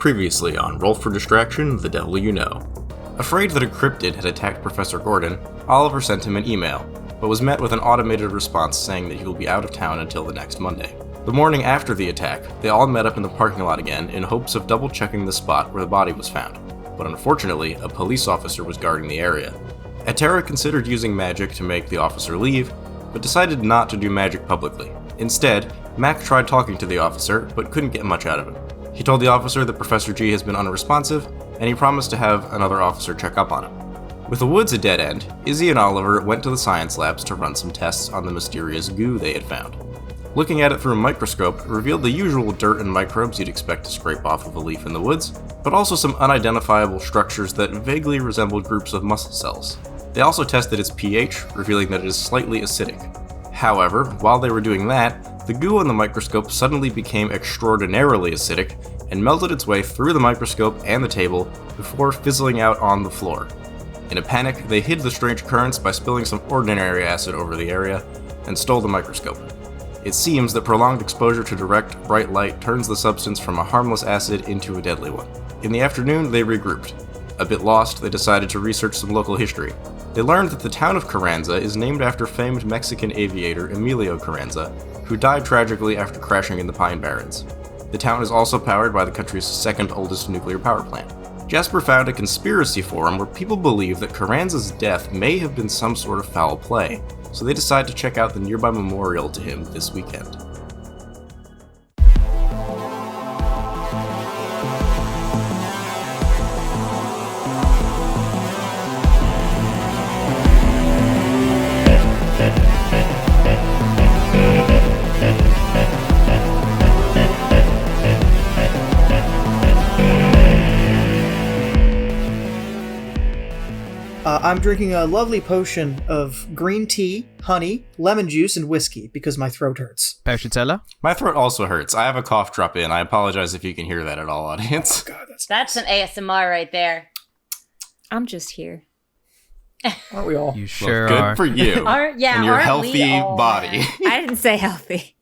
Previously on Roll for Distraction, The Devil You Know. Afraid that a cryptid had attacked Professor Gordon, Oliver sent him an email, but was met with an automated response saying that he will be out of town until the next Monday. The morning after the attack, they all met up in the parking lot again in hopes of double-checking the spot where the body was found, but unfortunately, a police officer was guarding the area. Atera considered using magic to make the officer leave, but decided not to do magic publicly. Instead, Mac tried talking to the officer, but couldn't get much out of him. He told the officer that Professor G has been unresponsive, and he promised to have another officer check up on him. With the woods a dead end, Izzy and Oliver went to the science labs to run some tests on the mysterious goo they had found. Looking at it through a microscope revealed the usual dirt and microbes you'd expect to scrape off of a leaf in the woods, but also some unidentifiable structures that vaguely resembled groups of muscle cells. They also tested its pH, revealing that it is slightly acidic. However, while they were doing that, the goo on the microscope suddenly became extraordinarily acidic and melted its way through the microscope and the table before fizzling out on the floor. In a panic, they hid the strange currents by spilling some ordinary acid over the area and stole the microscope. It seems that prolonged exposure to direct, bright light turns the substance from a harmless acid into a deadly one. In the afternoon, they regrouped. A bit lost, they decided to research some local history. They learned that the town of Carranza is named after famed Mexican aviator Emilio Carranza, who died tragically after crashing in the Pine Barrens. The town is also powered by the country's second oldest nuclear power plant. Jasper found a conspiracy forum where people believe that Carranza's death may have been some sort of foul play, so they decide to check out the nearby memorial to him this weekend. I'm drinking a lovely potion of green tea, honey, lemon juice, and whiskey because my throat hurts. Pashitella? My throat also hurts. I have a cough drop in. I apologize if you can hear that at all, audience. Oh, God, That's some ASMR right there. I'm just here. Aren't we all? You sure Good are. for you. And your healthy body. I didn't say healthy.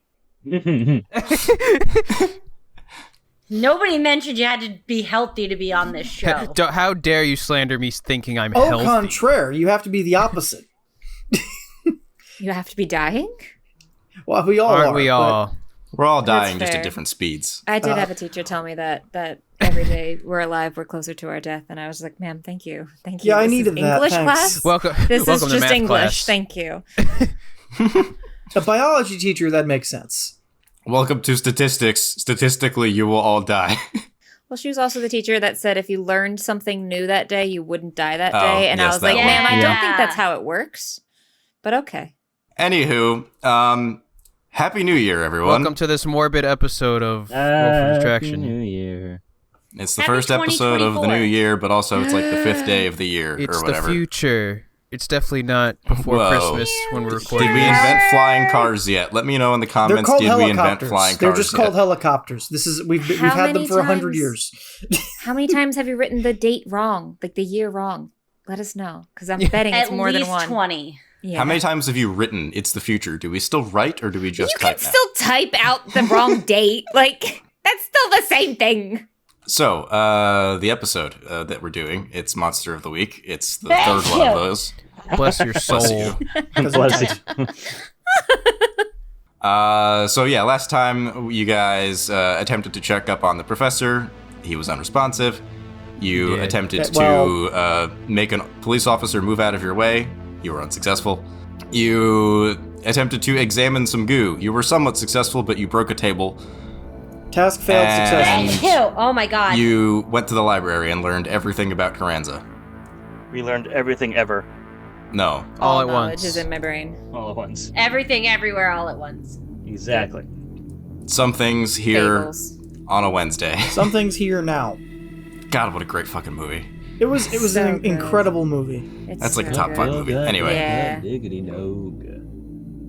Nobody mentioned you had to be healthy to be on this show. How dare you slander me thinking I'm Au healthy? contraire, you have to be the opposite. You have to be dying? Well, we all Aren't are. we all? We're all dying just fair. at different speeds. I did have a teacher tell me that every day we're alive, we're closer to our death, and I was like, ma'am, thank you. Thank you. Yeah, I This needed is that, English thanks. class? Welcome This welcome is to just math English. class. Thank you. A biology teacher, that makes sense. Welcome to statistics. Statistically, you will all die. Well, she was also the teacher that said if you learned something new that day, you wouldn't die that Oh, day. And I yes, was like, that ma'am, one. I don't Yeah. think that's how it works. But okay. Anywho, Happy New Year, everyone. Welcome to this morbid episode of Roll for Distraction. New Year. It's the Happy first episode of the 2024. new year, but also it's like the fifth day of the year It's or the whatever. future. It's definitely not before Whoa. Christmas when we're recording. Did we invent flying cars yet? Let me know in the They're comments. called Did we invent helicopters. flying cars They're just called yet? helicopters. We've How had them many for 100 times? years. How many times have you written the date wrong? Like the year wrong? Let us know. Because I'm betting it's At more least than one. 20. Yeah. How many times have you written "It's the future"? Do we still write, or do we just You can type now? still type out the wrong date. Like, that's still the same thing. So, the episode that we're doing, it's Monster of the Week. It's the Thank third one of you. those. Bless your soul. Bless you. Bless you. So yeah, last time you guys attempted to check up on the professor. He was unresponsive. You did. attempted Well- to make a police officer move out of your way. You were unsuccessful. You attempted to examine some goo. You were somewhat successful, but you broke a table. Task failed And- successfully. Thank you. Oh my god. You went to the library and learned everything about Carranza. We learned everything ever, No. All at knowledge once. is in my brain. all at once. Everything everywhere all at once. Exactly. Some things here Fables. on a Wednesday. Something's here now. God, what a great fucking movie. It was So an good. incredible movie. It's That's like a so top good. 5 movie. Anyway. Yeah. Diggity no good.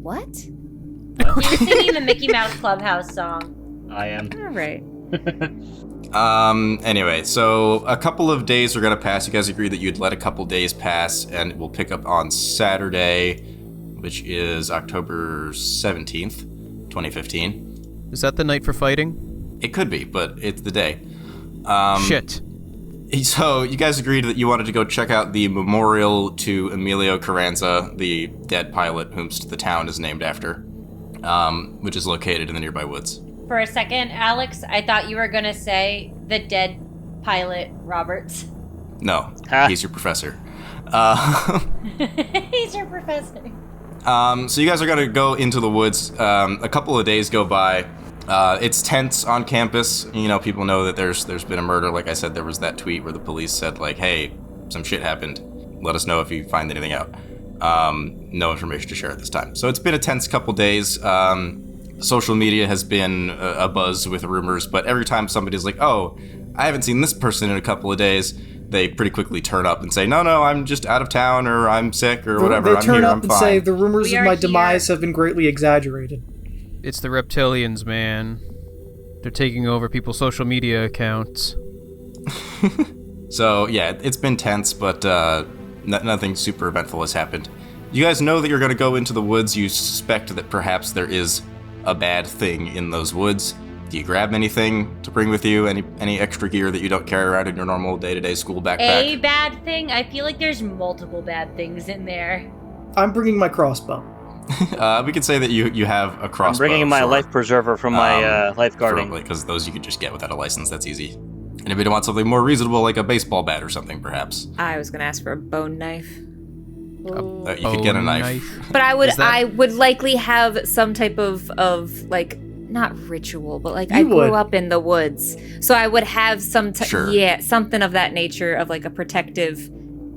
What? You're singing the Mickey Mouse Clubhouse song. I am. All right. Anyway, so a couple of days are gonna pass. You guys agreed that you'd let a couple days pass, and we'll pick up on Saturday, which is October 17th, 2015. Is that the night for fighting? It could be, but it's the day. Shit. So you guys agreed that you wanted to go check out the memorial to Emilio Carranza, the dead pilot whom the town is named after, which is located in the nearby woods. For a second, Alex, I thought you were going to say the dead pilot Roberts. No, he's your professor. He's your professor. So you guys are going to go into the woods. A couple of days go by. It's tense on campus. You know, people know that there's been a murder. Like I said, there was that tweet where the police said, like, hey, some shit happened. Let us know if you find anything out. No information to share at this time. So it's been a tense couple days. Social media has been a buzz with rumors, but every time somebody's like, oh, I haven't seen this person in a couple of days, they pretty quickly turn up and say, no, I'm just out of town, or I'm sick, or whatever. They turn up I'm and fine. say the rumors of my demise have been greatly exaggerated. It's the reptilians, man. They're taking over people's social media accounts. So, yeah, it's been tense, but nothing super eventful has happened. You guys know that you're going to go into the woods. You suspect that perhaps there is a bad thing in those woods. Do you grab anything to bring with you? Any extra gear that you don't carry around in your normal day-to-day school backpack? A bad thing? I feel like there's multiple bad things in there. I'm bringing my crossbow. We could say that you have a crossbow. I'm bringing my sure. life preserver from my lifeguarding. Because those you could just get without a license. That's easy. And if you want something more reasonable, like a baseball bat or something, perhaps. I was gonna ask for a bone knife. You could get a knife. But I would likely have some type of like, not ritual, but like I grew up in the woods, so I would have something of that nature, of like a protective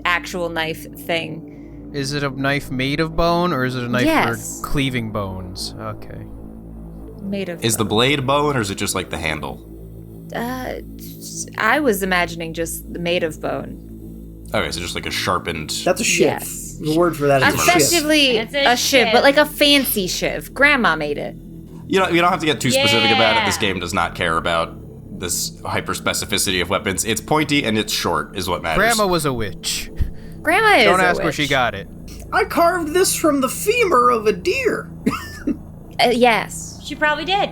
actual knife thing. Is it a knife made of bone, or is it a knife Yes. for cleaving bones? Okay. Made of Is the blade bone, or is it just like the handle? I was imagining just made of bone. Okay, so just like a sharpened... That's a shiv. Yes. The word for that is a shiv. Effectively It's a a shiv, shiv. but like a fancy shiv. Grandma made it. You don't have to get too specific about it. Yeah. This game does not care about this hyper-specificity of weapons. It's pointy and it's short is what matters. Grandma was a witch. Grandma is Don't a ask where witch. she got it. I carved this from the femur of a deer. Yes. She probably did.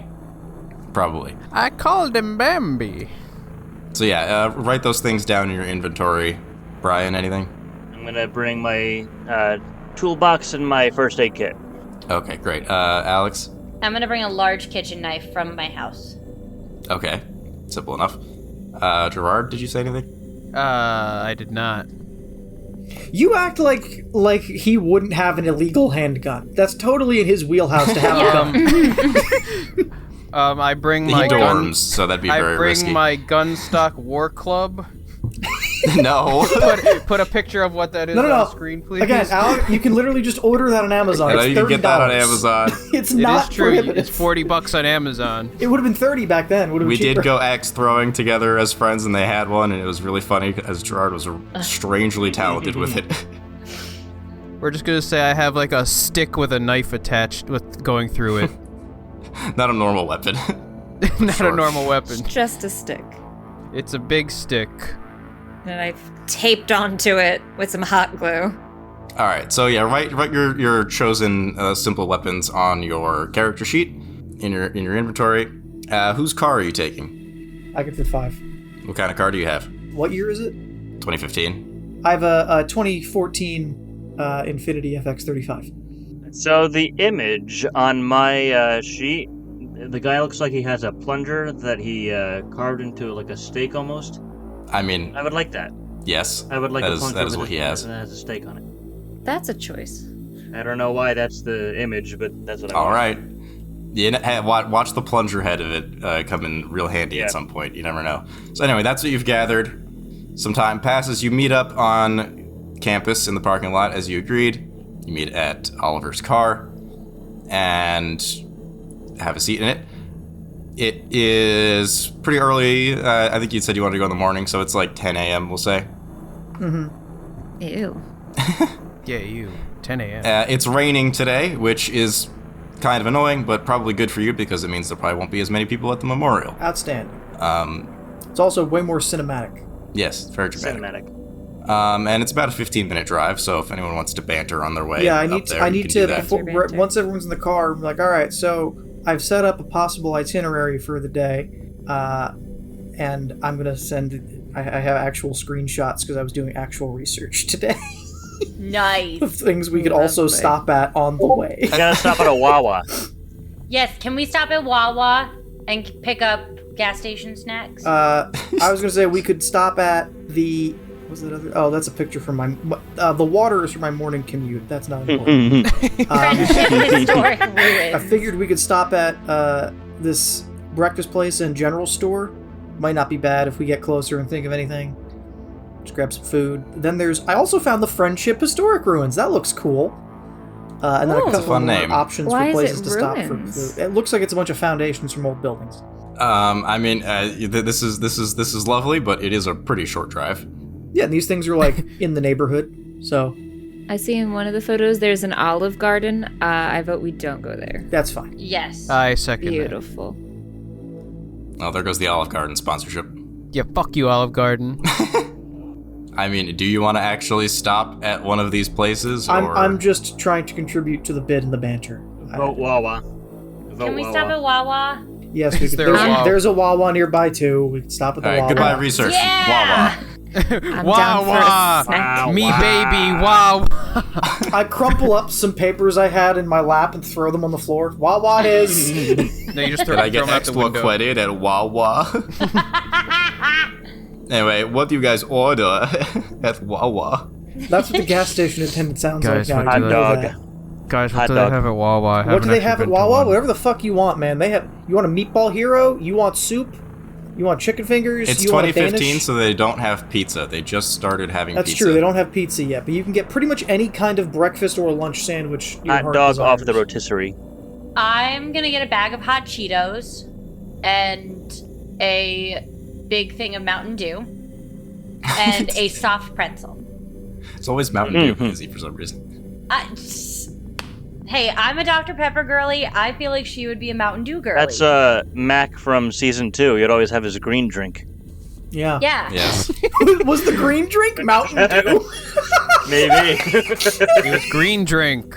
Probably. I called him Bambi. So yeah, write those things down in your inventory. Brian, anything? I'm going to bring my toolbox and my first aid kit. Okay, great. Alex? I'm gonna bring a large kitchen knife from my house. Okay, simple enough. Gerard, did you say anything? I did not. You act like he wouldn't have an illegal handgun. That's totally in his wheelhouse to have a gun. I bring He my gun. dorms, so that'd be very I bring risky. my Gunstock War Club. No. Put a picture of what that is No. on the screen, please. Again, Alec, you can literally just order that on Amazon. I know It's you can get that on $30. Amazon. It's It not is true. prohibitive. It's $40 on Amazon. It would have been 30 back then. Would have We been cheaper. did go axe throwing together as friends, and they had one, and it was really funny, as Gerard was strangely talented with it. We're just gonna say I have like a stick with a knife attached with going through it. Not a normal weapon. Not Sure. a normal weapon. Just a stick. It's a big stick. And I've taped onto it with some hot glue. All right, so yeah, write your chosen simple weapons on your character sheet in your inventory. Whose car are you taking? I could fit 5. What kind of car do you have? What year is it? 2015. I have a 2014 Infiniti FX35. So the image on my sheet, the guy looks like he has a plunger that he carved into like a steak almost. I mean, I would like that. yes. I would like that a is, plunger that is with what he that has. has a steak on it. That's a choice. I don't know why that's the image, but that's what I All want. right. Yeah, watch the plunger head of it come in real handy Yeah. at some point. You never know. So anyway, that's what you've gathered. Some time passes. You meet up on campus in the parking lot as you agreed. You meet at Oliver's car and have a seat in it. It is pretty early. I think you said you wanted to go in the morning, so it's like 10 a.m., we'll say. Ew. Yeah, you. 10 a.m. It's raining today, which is kind of annoying, but probably good for you because it means there probably won't be as many people at the memorial. Outstanding. It's also way more cinematic. Yes, very dramatic. Cinematic. And it's about a 15-minute drive, so if anyone wants to banter on their way Yeah, up there, you can do that. before, once everyone's in the car, I'm like, all right, so I've set up a possible itinerary for the day. and I'm gonna send. I have actual screenshots because I was doing actual research today. Nice. Of things we could also stop at on the way. I gotta stop at a Wawa. Yes, can we stop at Wawa and pick up gas station snacks? I was gonna say we could stop at the. What's that other? Oh, that's a picture from my. The water is for my morning commute. That's not important. Friendship historic ruins. I figured we could stop at this breakfast place and general store. Might not be bad if we get closer and think of anything. Just grab some food. Then I also found the Friendship Historic Ruins. That looks cool. And then a couple more options for places to stop for food. It looks like it's a bunch of foundations from old buildings. I mean, this is lovely, but it is a pretty short drive. Yeah, and these things are like in the neighborhood, so. I see in one of the photos there's an olive garden. I vote we don't go there. That's fine. Yes. I second Beautiful. Oh, there goes the Olive Garden sponsorship. Yeah, fuck you, Olive Garden. I mean, do you want to actually stop at one of these places? I'm just trying to contribute to the bid and the banter. Vote Wawa. Can we stop at Wawa? Yes, we can. There's a Wawa nearby too. We can stop at the Wawa. Goodbye, research. Yeah! Wawa. I'm Wow, down for a snack. Me baby, wow. I crumple up some papers I had in my lap and throw them on the floor. Wawa it is. No, you just throw Did I them get out the extra window. credit at Wawa? Anyway, what do you guys order at Wawa? That's what the gas station attendant sounds Guys, like now. hot You know dog. that. Guys, what Hot do dog. they have at Wawa? What do they have at Wawa? Whatever the fuck you want, man. You want a meatball hero? You want soup? You want chicken fingers? It's you want a 2015, Danish? so they don't have pizza. They just started having That's pizza. true. They don't have pizza yet, but you can get pretty much any kind of breakfast or lunch sandwich. your Hot heart dog desires. off the rotisserie. I'm gonna get a bag of hot Cheetos and a big thing of Mountain Dew and a soft pretzel. It's always Mountain Dew easy for some reason. Hey, I'm a Dr. Pepper girly. I feel like she would be a Mountain Dew girly. That's Mac from season 2. He'd always have his green drink. Yeah. Yeah. Yes. Was the green drink Mountain Dew? Maybe. It was green drink.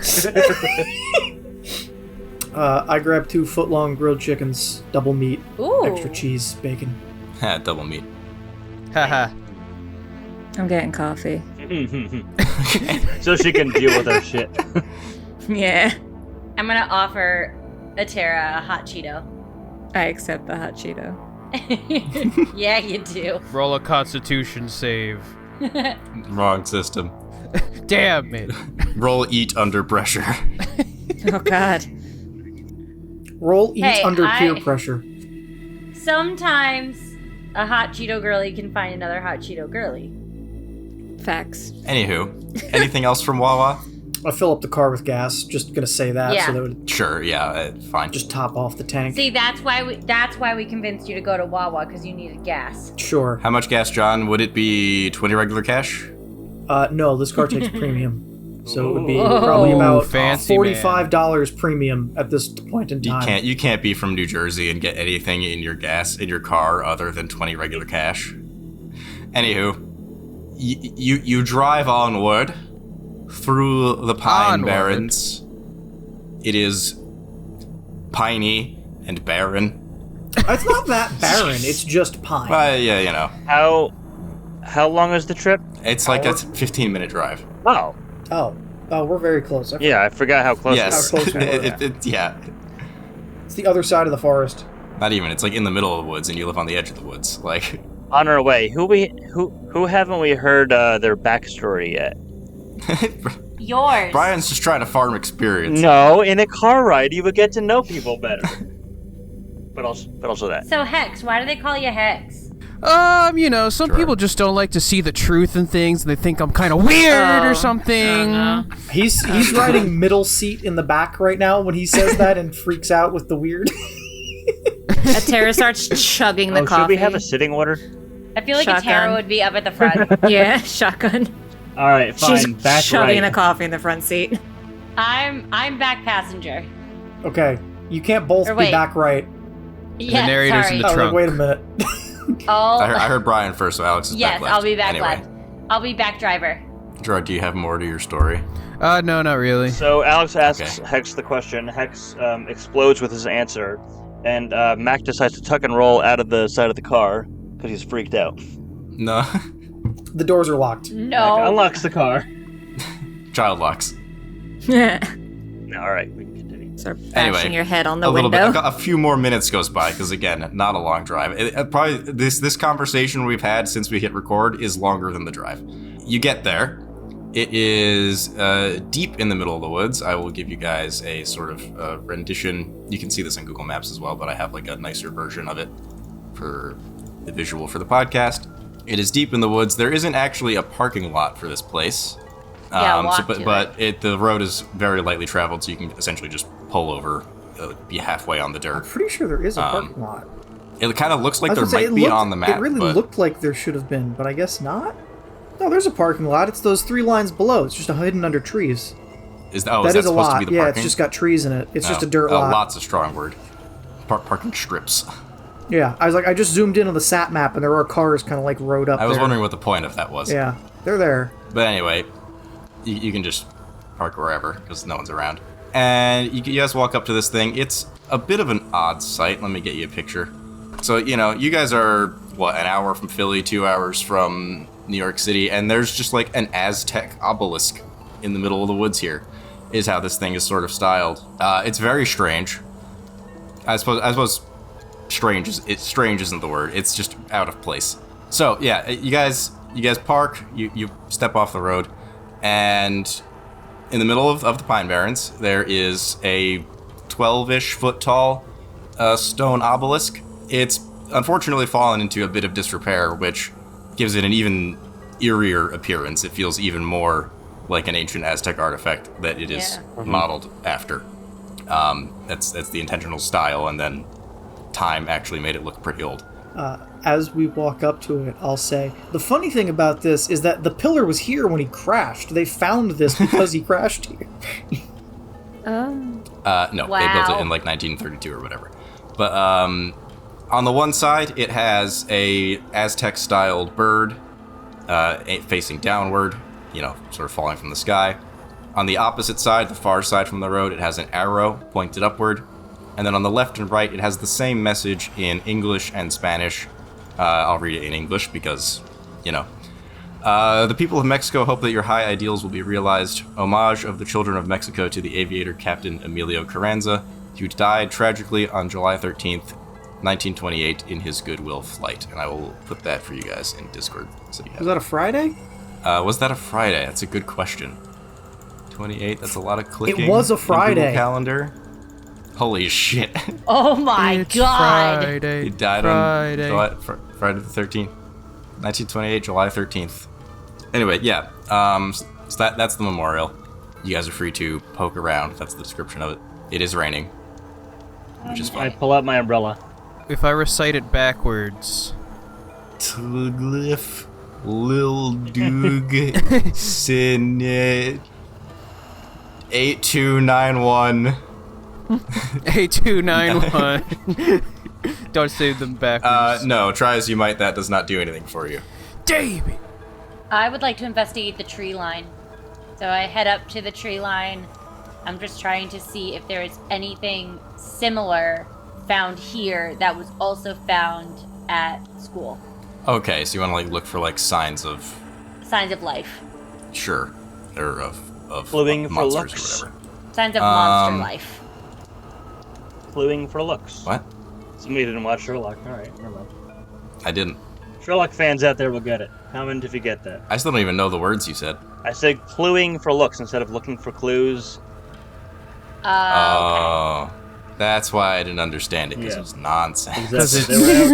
I grabbed 2 foot-long grilled chickens, double meat, Ooh. extra cheese, bacon. Double meat. Haha. I'm getting coffee. So she can deal with our shit. Yeah. I'm gonna offer Atera a hot Cheeto. I accept the hot Cheeto. Yeah, you do. Roll a Constitution save. Wrong system. Damn it. Roll eat under pressure. Oh, God. Roll eat Hey, under peer pressure. Sometimes a hot Cheeto girly can find another hot Cheeto girly. Facts. Anywho, anything else from Wawa? I fill up the car with gas. Just gonna say that Yeah. so that it would Sure, yeah, fine. just top off the tank. See, that's why we convinced you to go to Wawa, because you needed gas. Sure. How much gas, John? Would it be 20 regular cash? No, this car takes premium. So it would be Whoa. probably about Fancy $45 premium at this point in time. You can't be from New Jersey and get anything in your car other than 20 regular cash. Anywho, you drive onward through the pine barrens. It is piney and barren. It's not that barren. It's just pine. Yeah, you know. How long is the trip? It's like a 15-minute drive. Oh. Oh, we're very close. Yeah, I forgot how close Yes. How close we were. Yeah. It's the other side of the forest. Not even. It's like in the middle of the woods, and you live on the edge of the woods. Like. On our way. Who haven't we heard their backstory yet? Yours. Brian's just trying to farm experience. No, in a car ride you would get to know people better. but also that. So Hex, why do they call you Hex? You know, some people just don't like to see the truth in things, and they think I'm kind of weird or something. He's riding middle seat in the back right now when he says that and freaks out with the weird. Atera starts chugging the coffee. Should we have a sitting order? I feel like Shotgun. Atera would be up at the front. Yeah, shotgun. All right, fine. She's back shoving right. the coffee in the front seat. I'm back passenger. Okay, you can't both Or be wait. back right. Yeah, narrator's sorry. in the Oh, trunk. wait a minute. Oh, I heard Brian first, so Alex is yes, back left. I'll be back anyway. left. I'll be back driver. Gerard, do you have more to your story? No, not really. So Alex asks Okay. Hex the question. Hex explodes with his answer, and Mac decides to tuck and roll out of the side of the car Because he's freaked out. No. The doors are locked. No. Unlocks the car. Child locks. All right, we can continue. Start bashing your head on the little window. bit. A few more minutes goes by because again, not a long drive. Probably this conversation we've had since we hit record is longer than the drive. You get there. It is deep in the middle of the woods. I will give you guys a sort of rendition. You can see this on Google Maps as well, but I have like a nicer version of it for the visual for the podcast. It is deep in the woods. There isn't actually a parking lot for this place. The road is very lightly traveled, so you can essentially just pull over, be halfway on the dirt. I'm pretty sure there is a parking lot. It kind of looks like there might be on the map. It really looked like there should have been, but I guess not. No, there's a parking lot. It's those 3 lines below. It's just hidden under trees. Is that supposed to be the parking? Yeah, it's just got trees in it. It's just a dirt lot. Lot's a strong word. Parking strips. Yeah, I just zoomed in on the sat map, and there are cars kind of like rode up there. I was wondering what the point of that was. Yeah, they're there. But anyway, you can just park wherever, because no one's around. And you guys walk up to this thing. It's a bit of an odd sight. Let me get you a picture. So, you guys are, an hour from Philly, 2 hours from New York City, and there's just like an Aztec obelisk in the middle of the woods here, is how this thing is sort of styled. It's very strange. I suppose strange isn't the word. It's just out of place. So yeah, you guys park, you step off the road, and in the middle of the Pine Barrens, there is a 12-ish foot tall stone obelisk. It's unfortunately fallen into a bit of disrepair, which gives it an even eerier appearance. It feels even more like an ancient Aztec artifact that it is modeled after. That's the intentional style, and then time actually made it look pretty old. As we walk up to it, I'll say, the funny thing about this is that the pillar was here when he crashed. They found this because he crashed here. No, wow. They built it in like 1932 or whatever. But on the one side, it has a Aztec-styled bird facing downward, sort of falling from the sky. On the opposite side, the far side from the road, it has an arrow pointed upward. And then on the left and right, it has the same message in English and Spanish. I'll read it in English because, the people of Mexico hope that your high ideals will be realized. Homage of the children of Mexico to the aviator Captain Emilio Carranza, who died tragically on July 13th, 1928 in his Goodwill flight. And I will put that for you guys in Discord. So you have Was that a Friday? Was that a Friday? That's a good question. 28, that's a lot of clicking. It was a Friday. Google Calendar. Holy shit. Oh my god. Friday. He died on Friday the 13th. 1928, July 13th. Anyway, yeah. So that's the memorial. You guys are free to poke around. That's the description of it. It is raining, which is fun. I pull out my umbrella. If I recite it backwards. Tuglyph, Lil Doog, Sinet, 8291. 8291. Don't save them backwards. No, try as you might, that does not do anything for you. Damn it! I would like to investigate the tree line. So I head up to the tree line. I'm just trying to see if there is anything similar found here that was also found at school. Okay, so you want to look for signs of life. Sure, or of Living monsters for looks. or whatever. Signs of monster life. Cluing for looks. What? Somebody didn't watch Sherlock. All right, never mind. I didn't. Sherlock fans out there will get it. Comment if you get that. I still don't even know the words you said. I said cluing for looks instead of looking for clues. Oh, that's why I didn't understand it, because it was nonsense. Because it's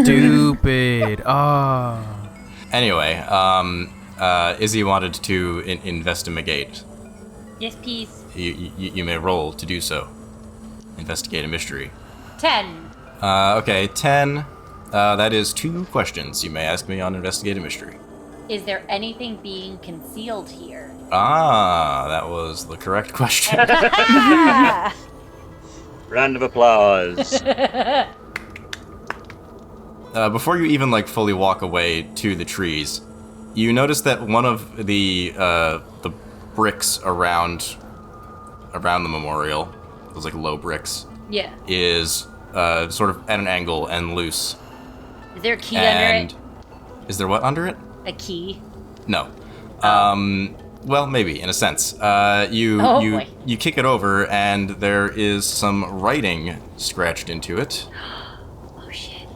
stupid. Oh. Anyway, Izzy wanted to investigate. Yes, please. You may roll to do so. Investigate a mystery. 10. Okay, 10. That is 2 questions you may ask me on Investigate a Mystery. Is there anything being concealed here? Ah, that was the correct question. Round of applause. Before you even fully walk away to the trees, you notice that one of the bricks around the memorial, those low bricks, yeah, is sort of at an angle and loose. Is there a key under it? Is there what under it? A key? No. Well, maybe, in a sense. You kick it over, and there is some writing scratched into it. Oh, shit.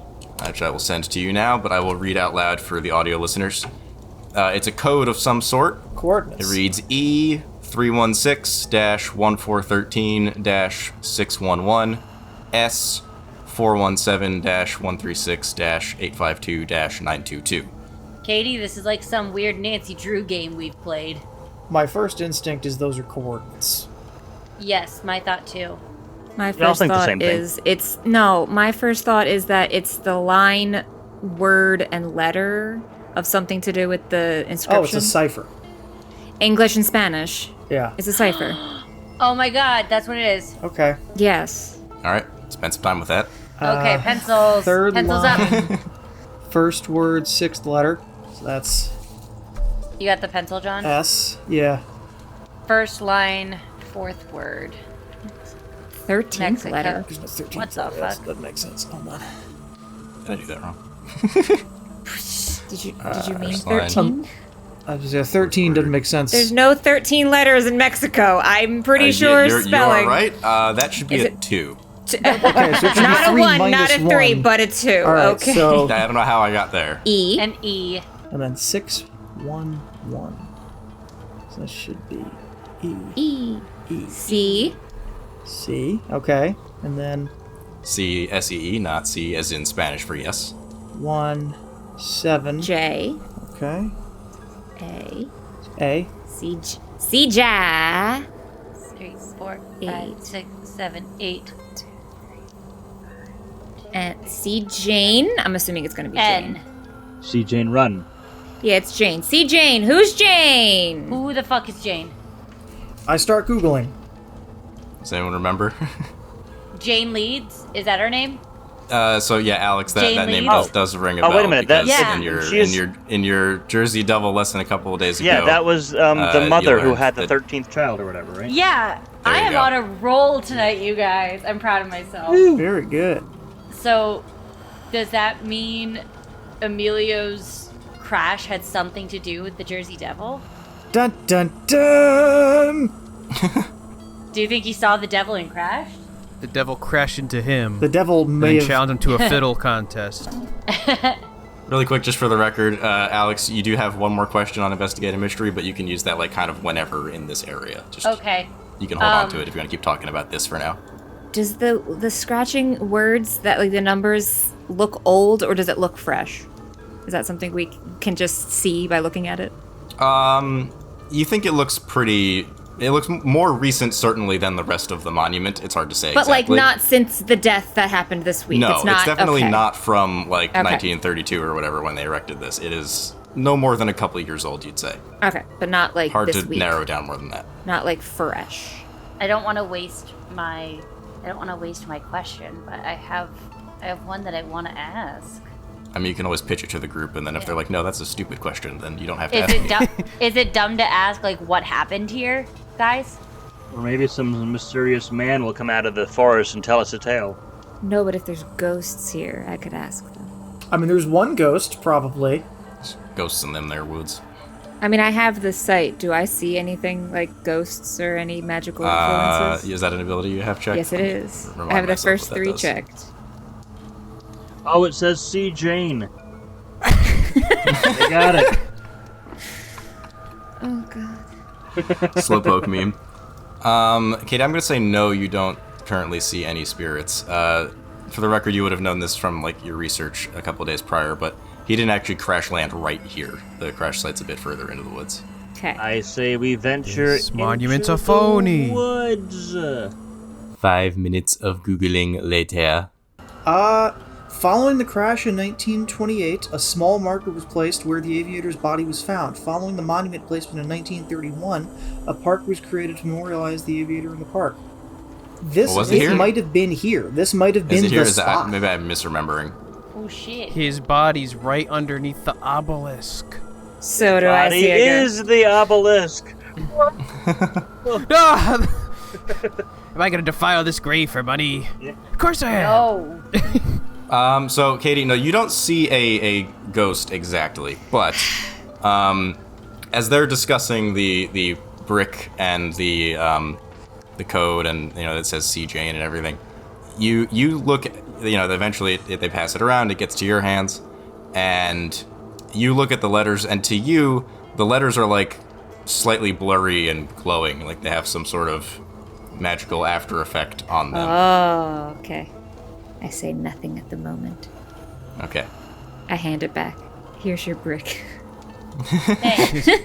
Which I will send to you now, but I will read out loud for the audio listeners. It's a code of some sort. Coordinates. It reads E3116-1413-611 S417-136-852-922. Katie, this is like some weird Nancy Drew game we've played. My first instinct is those are coordinates. Yes, my thought too. My first thought is my first thought is that it's the line, word, and letter of something to do with the inscription. Oh, it's a cipher. English and Spanish. Yeah. It's a cipher. Oh my god, that's what it is. Okay. Yes. All right, spend some time with that. Okay, pencils. Third Pencils line. up. First word, sixth letter. So that's You got the pencil, John? S. Yeah. First line, fourth word. 13th Mexico. letter. There's no 13th What the letter. fuck? That makes sense. Hold on. Did I do that wrong? Did you mean first line. 13? 13 doesn't make sense. There's no 13 letters in Mexico. I'm pretty sure You spelling. are right. That should be Is a it- 2. Okay, so it should be Not a 3 1, not minus a 3, 1. but a 2. All right, okay. so I don't know how I got there. E. An E. and then 6, 1, 1. So that should be E. E. E. C. C. Okay, and then C S-E-E, not C as in Spanish for yes. 1, 7. J. Okay. A. A. C. C. Ja. 3, 4, 5, 8. 6, 7, 8. And C. Jane. I'm assuming it's going to be N. Jane. See Jane run. Yeah, it's Jane. C. Jane. Who's Jane? Who the fuck is Jane? I start Googling. Does anyone remember? Jane Leeds? Is that her name? So yeah, Alex, that Jane name Leeds? does ring a Oh, bell. wait a minute, because Yeah. in your Jersey Devil less than a couple of days ago. Yeah, that was the you mother who learned had the that- 13th child or whatever, right? Yeah. There I you am go. on a roll tonight, you guys. I'm proud of myself. Very good. So, does that mean Emilio's crash had something to do with the Jersey Devil? Dun dun dun! Do you think he saw the devil and crashed? The devil crashed into him. The devil may and have. challenged him to a fiddle contest. Really quick, just for the record, Alex, you do have one more question on investigative mystery, but you can use that like kind of whenever in this area. Just Okay. You can hold on to it if you want to keep talking about this for now. Does the scratching words, that like the numbers, look old or does it look fresh? Is that something we can just see by looking at it? You think it looks pretty... It looks more recent, certainly, than the rest of the monument. It's hard to say But exactly. like not since the death that happened this week. No, it's, not, definitely okay. not from, like, Okay. 1932 or whatever when they erected this. It is no more than a couple of years old, you'd say. Okay, but not like Hard this to week. narrow down more than that. Not like fresh. I don't want to waste my question, but I have one that I want to ask. I mean, you can always pitch it to the group, and then if they're like, no, that's a stupid question, then you don't have to Is ask it me. is it dumb to ask like what happened here, guys? Or maybe some mysterious man will come out of the forest and tell us a tale. No, but if there's ghosts here, I could ask them. I mean, there's one ghost, probably. Ghosts in them there woods. I mean, I have the sight. Do I see anything like ghosts or any magical influences? Is that an ability you have checked? Yes, it is. Remind I have the myself first what that 3 does. checked. Oh, it says see Jane. They got it. Oh, God. Slowpoke meme. Kate, I'm gonna say no, you don't currently see any spirits. For the record, you would have known this from like your research a couple days prior, but he didn't actually crash land right here. The crash site's a bit further into the woods. Okay. I say we venture This monument's into a phony. the woods. 5 minutes of Googling later. Following the crash in 1928, a small marker was placed where the aviator's body was found. Following the monument placement in 1931, a park was created to memorialize the aviator in the park. This Was it here? might have been here. This might have been Is it here? the Is that, spot. maybe I'm misremembering. Oh shit. His body's right underneath the obelisk. So do I Body see a is the obelisk. Ah! Am I gonna defile this grave for money? Yeah. Of course I am. No. So, Katie, no, you don't see a ghost exactly, but as they're discussing the brick and the code, and it says C. Jane and everything, you look, eventually they pass it around, it gets to your hands, and you look at the letters, and to you, the letters are like slightly blurry and glowing, like they have some sort of magical after effect on them. Oh, okay. I say nothing at the moment. Okay. I hand it back. Here's your brick. Hey.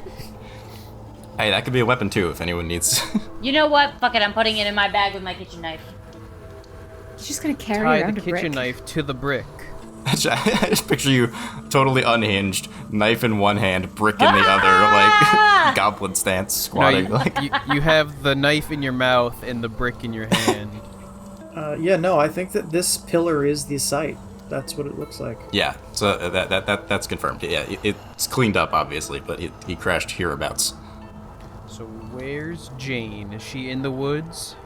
Hey, that could be a weapon too, if anyone needs. You know what? Fuck it, I'm putting it in my bag with my kitchen knife. She's just gonna carry Tie around the a brick. kitchen knife to the brick. I just picture you totally unhinged, knife in one hand, brick in the other, like goblin stance, squatting. You have the knife in your mouth and the brick in your hand. I think that this pillar is the site. That's what it looks like. Yeah, so that's confirmed. Yeah, it's cleaned up, obviously, but he crashed hereabouts. So where's Jane? Is she in the woods?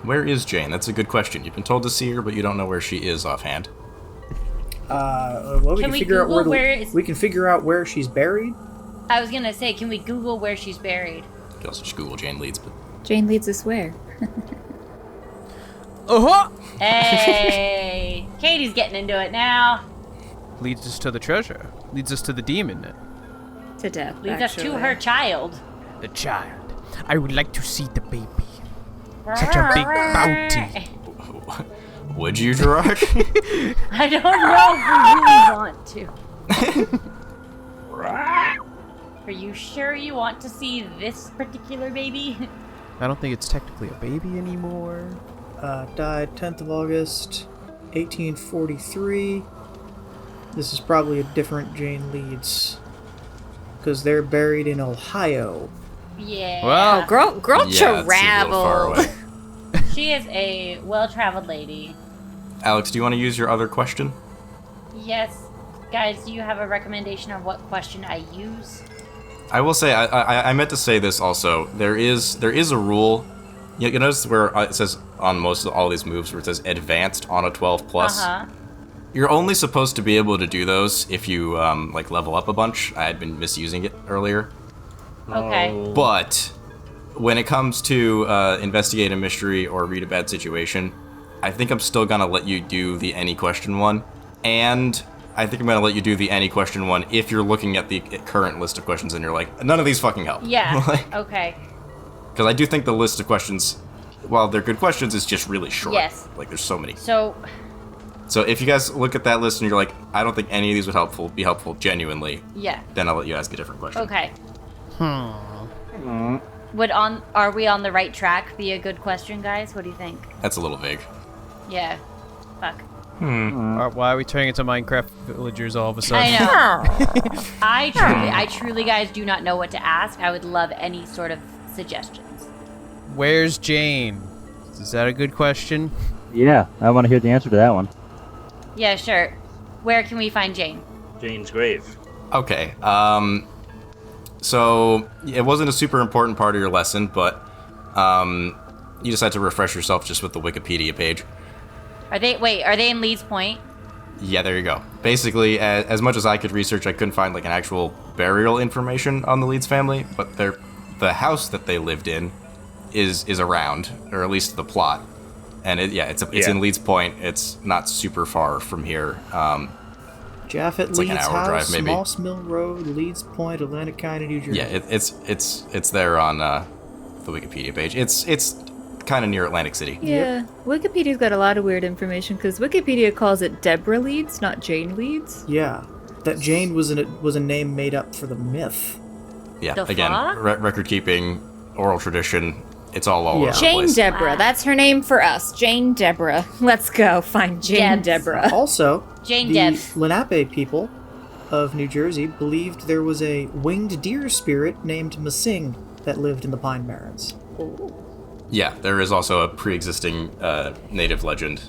Where is Jane? That's a good question. You've been told to see her, but you don't know where she is offhand. Well, we can figure out we can figure out where she's buried. I was gonna say, can we Google where she's buried? You can also just Google Jane Leeds, but... Jane leads us where? Uh-huh! Hey! Katie's getting into it now. Leads us to the treasure. Leads us to the demon. To death, Leads us to her child. The child. I would like to see the baby. Such a big bounty. Would you, Gerard? I don't know if we really want to. Are you sure you want to see this particular baby? I don't think it's technically a baby anymore. Died 10th of August, 1843. This is probably a different Jane Leeds, because they're buried in Ohio. Yeah. Well, girl yeah, traveled. She is a well-traveled lady. Alex, do you want to use your other question? Yes. Guys, do you have a recommendation on what question I use? I will say, I meant to say this also. There is a rule. You notice where it says on most of all these moves where it says advanced on a 12 plus. Uh-huh. You're only supposed to be able to do those if you level up a bunch. I had been misusing it earlier. Okay. But when it comes to investigate a mystery or read a bad situation, I think I'm still gonna let you do the any question one, and I think I'm gonna let you do the any question one if you're looking at the current list of questions and you're like, none of these fucking help. Yeah. Okay. Because I do think the list of questions, while they're good questions, is just really short. Yes. Like, there's so many. So if you guys look at that list and you're like, I don't think any of these would be helpful genuinely, yeah. then I'll let you ask a different question. Okay. Are we on the right track? Be a good question, guys. What do you think? That's a little vague. Yeah. Fuck. Why are we turning into Minecraft villagers all of a sudden? I know. I truly, guys, do not know what to ask. I would love any sort of suggestions. Where's Jane? Is that a good question? Yeah, I want to hear the answer to that one. Yeah, sure. Where can we find Jane? Jane's grave. Okay. So it wasn't a super important part of your lesson, but you decided to refresh yourself just with the Wikipedia page. Are they in Leeds Point? Yeah, there you go. Basically, as much as I could research, I couldn't find like an actual burial information on the Leeds family, but the house that they lived in is around, or at least the plot. And it's in Leeds Point. It's not super far from here. Jaffet It's like Leeds an hour House, drive, maybe. Moss Mill Road, Leeds Point, Atlantic County, New Jersey. Yeah, it's there on the Wikipedia page. It's kind of near Atlantic City. Yeah, Wikipedia's got a lot of weird information because Wikipedia calls it Deborah Leeds, not Jane Leeds. Yeah, that Jane was a name made up for the myth. Yeah, The again, fuck? record keeping, oral tradition. It's all over the Jane place. Deborah, that's her name for us. Jane Deborah. Let's go find Jane Debs. Deborah. Also, Jane the Debs. Lenape people of New Jersey believed there was a winged deer spirit named Masing that lived in the Pine Barrens. Yeah, there is also a pre-existing native legend.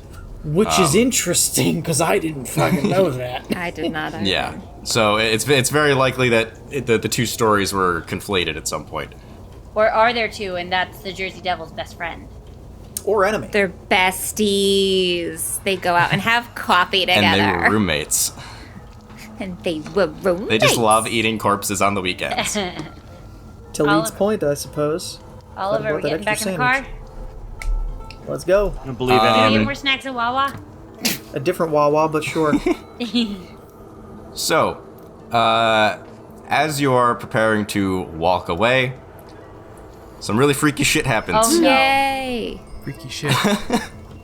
Which is interesting, because I didn't fucking know that. I did not either. Yeah, so it's very likely that the two stories were conflated at some point. Or are there two, and that's the Jersey Devil's best friend? or enemy. They're besties. They go out and have coffee together. And they were roommates. And they were roommates. They just love eating corpses on the weekends. To Lee's point, I suppose. Oliver, we getting back in the car? Let's go. I don't believe Do we any get of more snacks at Wawa? A different Wawa, but sure. So, as you are preparing to walk away, some really freaky shit happens. Oh, no. Yay. Freaky shit.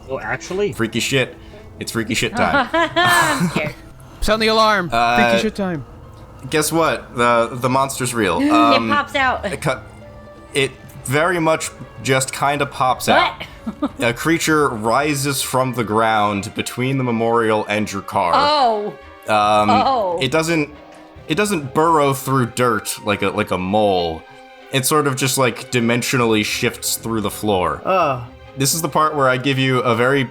Oh, actually? Freaky shit. It's freaky shit time. I'm scared. Sound the alarm. Freaky shit time. Guess what? The monster's real. It pops out. It very much just kind of pops out. A creature rises from the ground between the memorial and your car. Oh. It doesn't burrow through dirt like a mole. It sort of just like dimensionally shifts through the floor. This is the part where I give you a very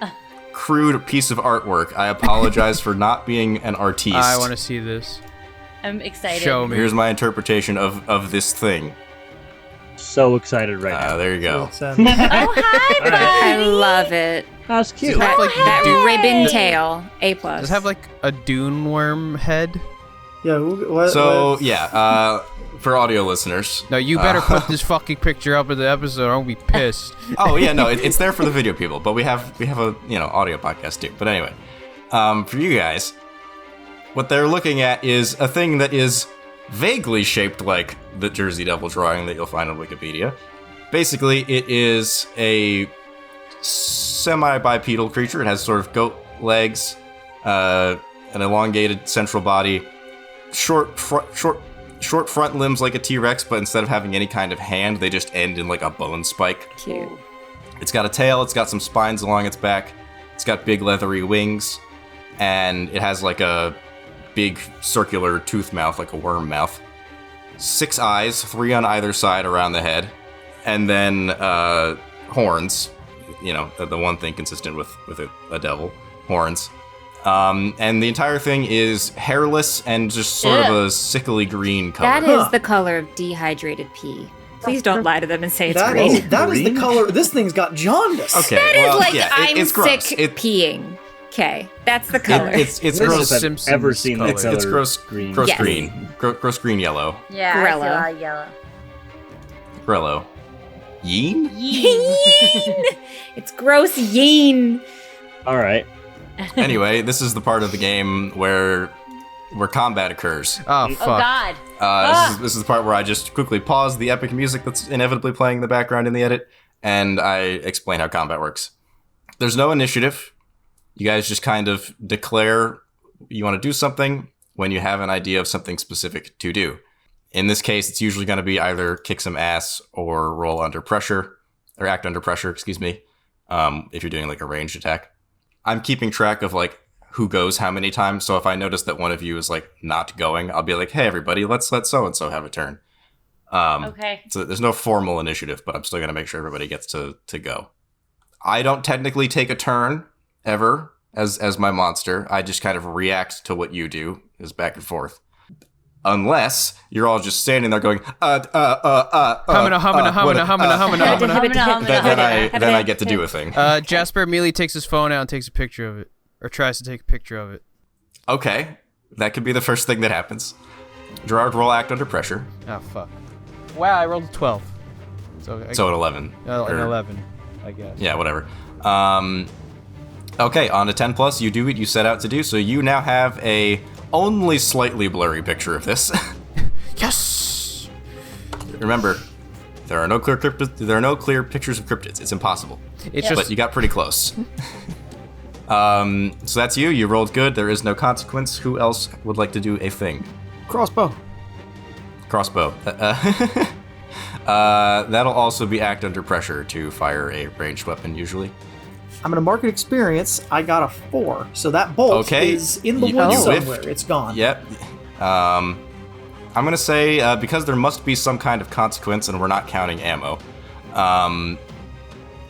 crude piece of artwork. I apologize for not being an artiste. I want to see this. I'm excited. Show me. Here's my interpretation of this thing. So excited right now. There you go. Oh, hi, buddy. I love it. That's cute. That, that ribbon tail. A+. Does it have like a dune worm head? Yeah, For audio listeners. No, you better put this fucking picture up in the episode or I'll be pissed. Oh yeah, no, it's there for the video people, but we have a audio podcast too. But anyway, for you guys, what they're looking at is a thing that is vaguely shaped like the Jersey Devil drawing that you'll find on Wikipedia. Basically, it is a semi-bipedal creature. It has sort of goat legs, an elongated central body, short front limbs like a T-Rex, but instead of having any kind of hand, they just end in like a bone spike. Cute. It's got a tail, it's got some spines along its back, it's got big leathery wings, and it has like a big circular tooth mouth, like a worm mouth. 6 eyes, 3 on either side around the head, and then horns, the one thing consistent with a devil, horns. And the entire thing is hairless and just sort of a sickly green color. That is the color of dehydrated pee. Please don't lie to them and say it's green. That is the color. This thing's got jaundice. Okay, That is like I'm I'm sick peeing. Okay, that's the color. It's gross. I've ever seen that color. It's gross green. Gross Yes. green. Gross green yellow. Yeah, Grello. I see a lot of yellow. Grello. Yeen? It's gross yeen. All right. Anyway, this is the part of the game where combat occurs. Oh, fuck. Oh, God. This is the part where I just quickly pause the epic music that's inevitably playing in the background in the edit, and I explain how combat works. There's no initiative. You guys just kind of declare you want to do something when you have an idea of something specific to do. In this case, it's usually going to be either kick some ass or roll under pressure, or act under pressure, excuse me, if you're doing like a ranged attack. I'm keeping track of like who goes how many times, so if I notice that one of you is like not going, I'll be like, hey everybody, let's let so-and-so have a turn. Okay. So there's no formal initiative, but I'm still going to make sure everybody gets to go. I don't technically take a turn ever as my monster. I just kind of react to what you do, is back and forth. Unless you're all just standing there going, Then I get to do a thing. Jasper immediately takes his phone out and takes a picture of it. Or tries to take a picture of it. Okay. That could be the first thing that happens. Gerard, roll act under pressure. Oh, fuck. Wow, I rolled a 12. So an 11. An 11, I guess. Yeah, whatever. Okay, on a 10 plus, you do what you set out to do, so you now have a only slightly blurry picture of this. Yes! Remember, there are no clear pictures of cryptids. It's impossible. It's But you got pretty close. So that's you. You rolled good. There is no consequence. Who else would like to do a thing? Crossbow. That'll also be act under pressure to fire a ranged weapon, usually. I'm going to mark an experience. I got a 4. So that bolt is in the woods somewhere. It's gone. Yep. I'm going to say, because there must be some kind of consequence and we're not counting ammo,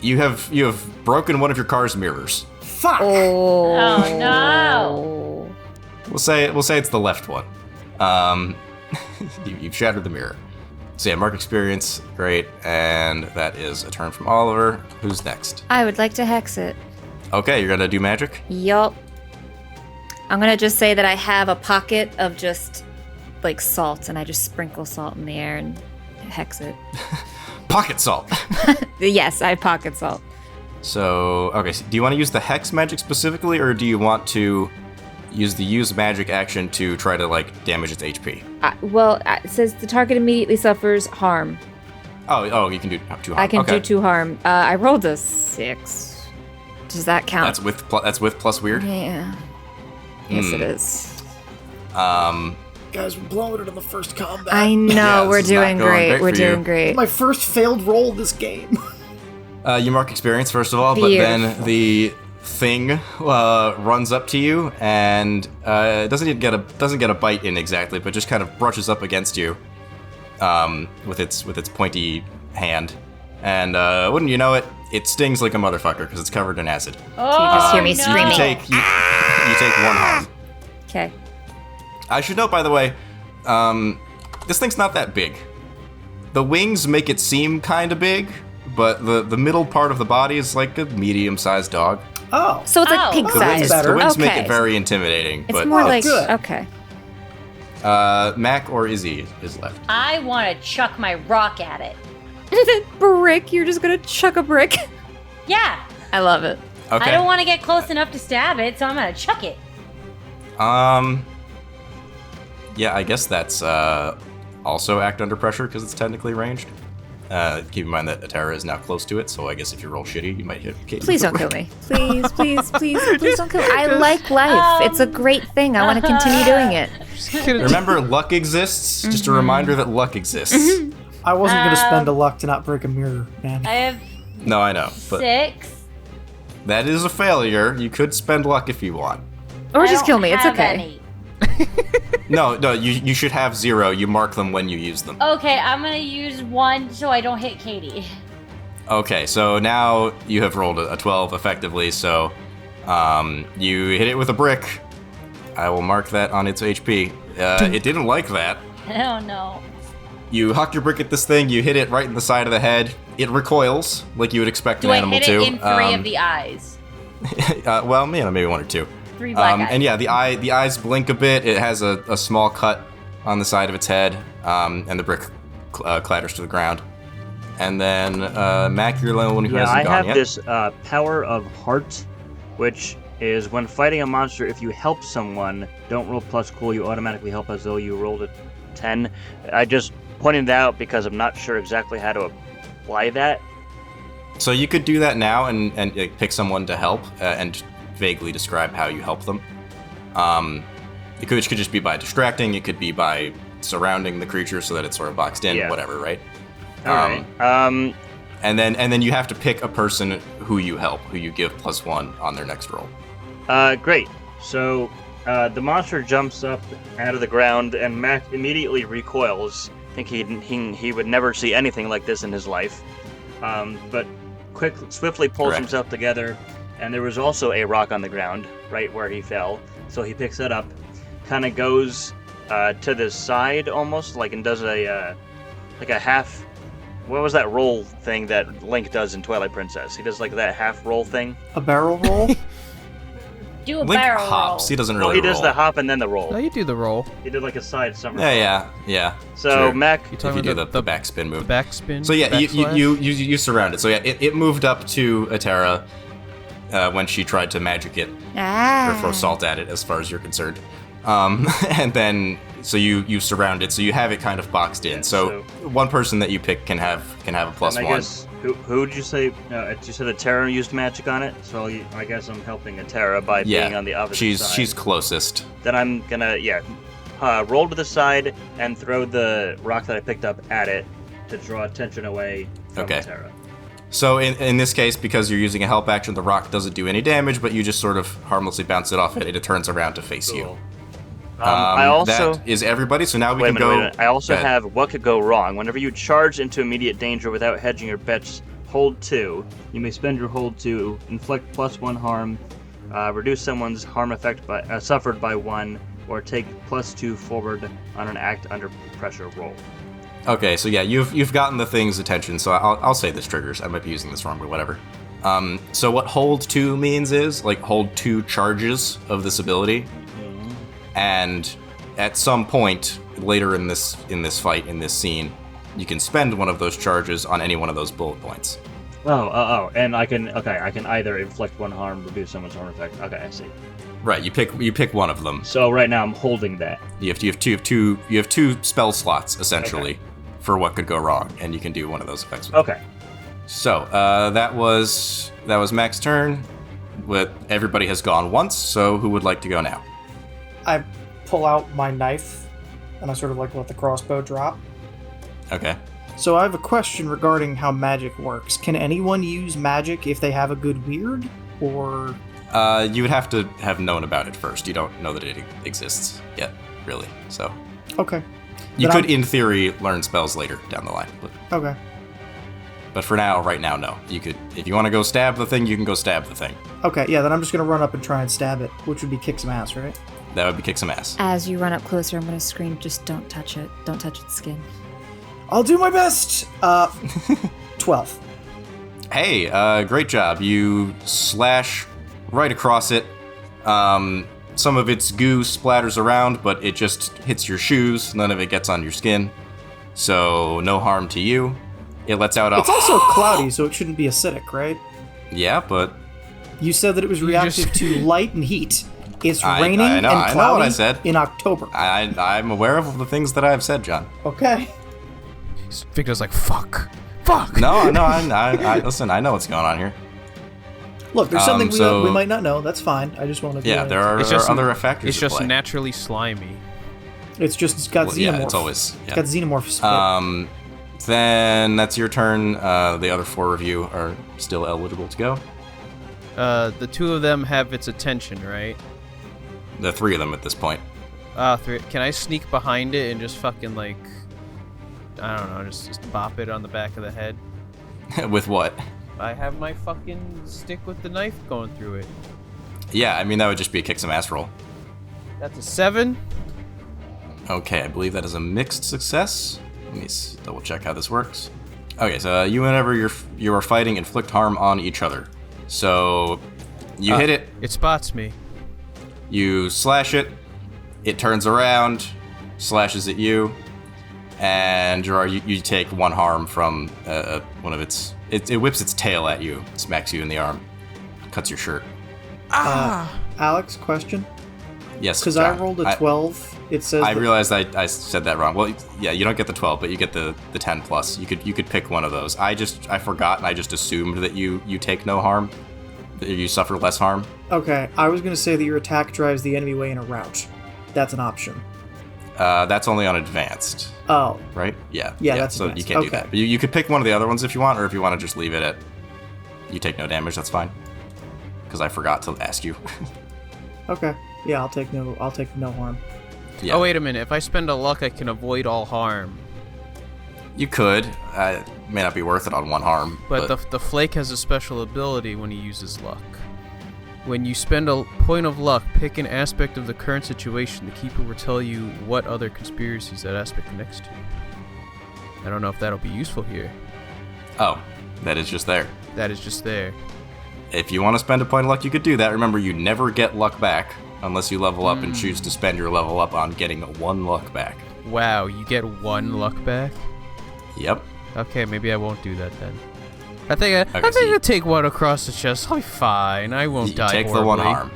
you have broken one of your car's mirrors. Fuck! Oh no! We'll say it's the left one. You've shattered the mirror. So yeah, mark experience, great, and that is a turn from Oliver. Who's next? I would like to hex it. Okay, you're gonna do magic? Yup. I'm gonna just say that I have a pocket of just, like, salt, and I just sprinkle salt in the air and hex it. Pocket salt! Yes, I have pocket salt. So, okay, so do you want to use the hex magic specifically, or do you want to use the use magic action to try to, like, damage its HP? It says the target immediately suffers harm. Oh, you can do 2 harm. I can do 2 harm. I rolled a 6. Does that count? That's with plus weird? Yeah. Yes, it is. Guys, we're blowing it in the first combat. I know, we're doing great. We're doing great. My first failed roll this game. You mark experience, first of all, but then the thing runs up to you and doesn't get a bite in exactly, but just kind of brushes up against you with its pointy hand, and wouldn't you know it, it stings like a motherfucker because it's covered in acid. Oh, you just hear me screaming. You take 1 harm. Okay. I should note, by the way, this thing's not that big. The wings make it seem kind of big, but the middle part of the body is like a medium-sized dog. Oh. So it's like pig-sized. The wings make it very intimidating. It's more like, good. Okay. Mac or Izzy is left. I want to chuck my rock at it. Brick? You're just going to chuck a brick? Yeah. I love it. Okay. I don't want to get close enough to stab it, so I'm going to chuck it. Yeah, I guess that's also act under pressure because it's technically ranged. Keep in mind that Atara is now close to it, so I guess if you roll shitty, you might hit Katie. Please don't kill me. Please don't kill me. I like life. It's a great thing. I want to continue doing it. Remember, luck exists. Just a reminder that luck exists. I wasn't going to spend a luck to not break a mirror, man. I have No, I know. But 6. that is a failure. You could spend luck if you want. Or just kill me. It's okay. Any. No, you should have 0. You mark them when you use them. Okay, I'm going to use 1 so I don't hit Katie. Okay, so now you have rolled a 12 effectively, so you hit it with a brick. I will mark that on its HP. It didn't like that. Oh, no. You huck your brick at this thing, you hit it right in the side of the head. It recoils, like you would expect an animal to. Do I hit it in 3 of the eyes? Well, maybe 1 or 2. 3 black eyes. And yeah, the eyes blink a bit. It has a small cut on the side of its head, and the brick clatters to the ground. And then, Mac, you're the only one who hasn't gone yet. I have this power of heart, which is when fighting a monster, if you help someone, don't roll plus cool, you automatically help as though you rolled a 10. I just pointed that out because I'm not sure exactly how to apply that. So you could do that now and pick someone to help and vaguely describe how you help them. It could just be by distracting. It could be by surrounding the creature so that it's sort of boxed in, whatever, right? All right. And then you have to pick a person who you help, who you give +1 on their next roll. Great. So the monster jumps up out of the ground, and Mac immediately recoils. I think he would never see anything like this in his life. But swiftly pulls himself together, and there was also a rock on the ground right where he fell. So he picks it up, kind of goes to the side almost, like, and does a half. What was that roll thing that Link does in Twilight Princess? He does like that half roll thing. A barrel roll? Do a Link barrel hops. roll. He doesn't really roll. He does the hop and then the roll. No, you do the roll. He did like a side somersault. Yeah. So sure. Mac, You If you do the backspin move. The backspin. So yeah, backslash? you surround it. So yeah, it moved up to Atara when she tried to magic it or throw salt at it, as far as you're concerned. And then so you surround it, so you have it kind of boxed in. So one person that you pick can have a +1. I guess who did you say? You said Atara used magic on it, so I guess I'm helping Atara by being on the opposite side. She's closest. Then I'm gonna roll to the side and throw the rock that I picked up at it to draw attention away from Atara. So in this case, because you're using a help action, the rock doesn't do any damage, but you just sort of harmlessly bounce it off it, and it turns around to face you. I also that is everybody. So now we can go. Wait a minute. I also have what could go wrong. Whenever you charge into immediate danger without hedging your bets, hold 2. You may spend your hold 2, inflict +1 harm, reduce someone's harm effect suffered by 1, or take +2 forward on an act under pressure roll. Okay, so yeah, you've gotten the thing's attention, so I'll say this triggers. I might be using this wrong, but whatever. So what hold 2 means is, like, hold 2 charges of this ability, and at some point later in this fight, in this scene, you can spend one of those charges on any one of those bullet points. And I can either inflict 1 harm, reduce someone's harm effect. Okay, I see. Right, you pick one of them. So right now I'm holding that. You have two spell slots essentially for what could go wrong, and you can do one of those effects. Okay. So that was Mac's turn. Everybody has gone once. So who would like to go now? I pull out my knife, and I sort of like let the crossbow drop. Okay. So I have a question regarding how magic works. Can anyone use magic if they have a good weird, or? You would have to have known about it first. You don't know that it exists yet, really. So. Okay. You could, in theory, learn spells later down the line. Okay. But for now, right now, no. You could, if you want to go stab the thing, you can go stab the thing. Okay, yeah, then I'm just going to run up and try and stab it, which would be kick some ass, right? That would be kick some ass. As you run up closer, I'm going to scream, just don't touch it. Don't touch its skin. I'll do my best! 12. Hey, great job. You slash right across it. Some of its goo splatters around, but it just hits your shoes. None of it gets on your skin. So, no harm to you. It lets out a... It's also cloudy, so it shouldn't be acidic, right? Yeah, but... You said that it was reactive to light and heat. It's raining and cloudy I know what I said. In October. I'm aware of the things that I've said, John. Okay. Victor's like, fuck. No, I listen, I know what's going on here. Look, there's something we might not know. That's fine. I just want to... Yeah, there are other factors It's just play. naturally slimy. It's got xenomorph. Yeah, it's always... Yeah. It's got xenomorph spit. Then that's your turn. The other 4 of you are still eligible to go. The 2 of them have its attention, right? The 3 of them at this point. 3. Can I sneak behind it and just fucking, like... I don't know, just bop it on the back of the head? With what? I have my fucking stick with the knife going through it. Yeah, I mean, that would just be a kick some ass roll. That's a 7. Okay, I believe that is a mixed success. Let me double check how this works. Okay, so you, whenever you are fighting, inflict harm on each other. So you hit it. It spots me. You slash it. It turns around, slashes at you, and Gerard, you take 1 harm from one of its. It whips its tail at you, smacks you in the arm, cuts your shirt. Alex, question? Yes, because I rolled a 12. It says I realized I said that wrong. Well, yeah, you don't get the 12, but you get the 10 plus. You could pick one of those. I forgot, and I just assumed that you take no harm, that you suffer less harm. Okay, I was gonna say that your attack drives the enemy away in a rout. That's an option. That's only on advanced. Oh. Right? Yeah. Yeah, that's so advanced. You can't do that. But you could pick one of the other ones if you want, or if you want to just leave it at you take no damage, that's fine. Because I forgot to ask you. Okay. Yeah, I'll take no harm. Yeah. Oh, wait a minute. If I spend a luck, I can avoid all harm. You could. It may not be worth it on 1 harm. But the flake has a special ability when he uses luck. When you spend a point of luck, pick an aspect of the current situation. The keeper will tell you what other conspiracies that aspect connects to. I don't know if that'll be useful here. Oh, that is just there. That is just there. If you want to spend a point of luck, you could do that. Remember, you never get luck back unless you level up and choose to spend your level up on getting 1 luck back. Wow, you get 1 luck back? Yep. Okay, maybe I won't do that then. I think I'll take 1 across the chest. I'll be fine. I won't die take horribly. the 1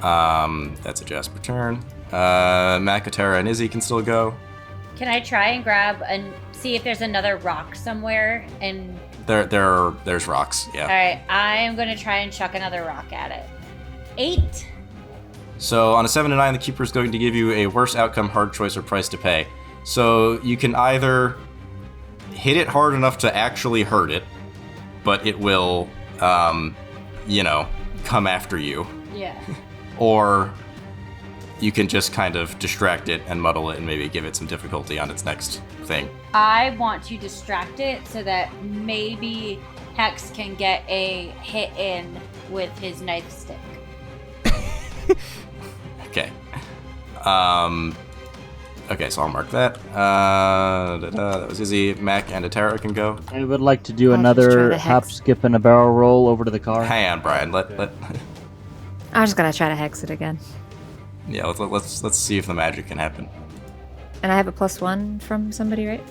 harm. That's a Jasper turn. Macatera and Izzy can still go. Can I try and grab and see if there's another rock somewhere? And there's rocks. Yeah. All right, I am gonna try and chuck another rock at it. 8. So on a 7 to 9, the keeper is going to give you a worse outcome, hard choice, or price to pay. So you can either hit it hard enough to actually hurt it, but it will, come after you. Yeah. Or you can just kind of distract it and muddle it and maybe give it some difficulty on its next thing. I want to distract it so that maybe Hex can get a hit in with his knife stick. Okay. Okay, so I'll mark that. That was Izzy. Mac and Atara can go. I would like to do I'll just try another to hop, hex. skip, and a barrel roll over to the car. Hang on, Brian. Let I'm just gonna try to hex it again. yeah. Let's see if the magic can happen. And I have a +1 from somebody, right?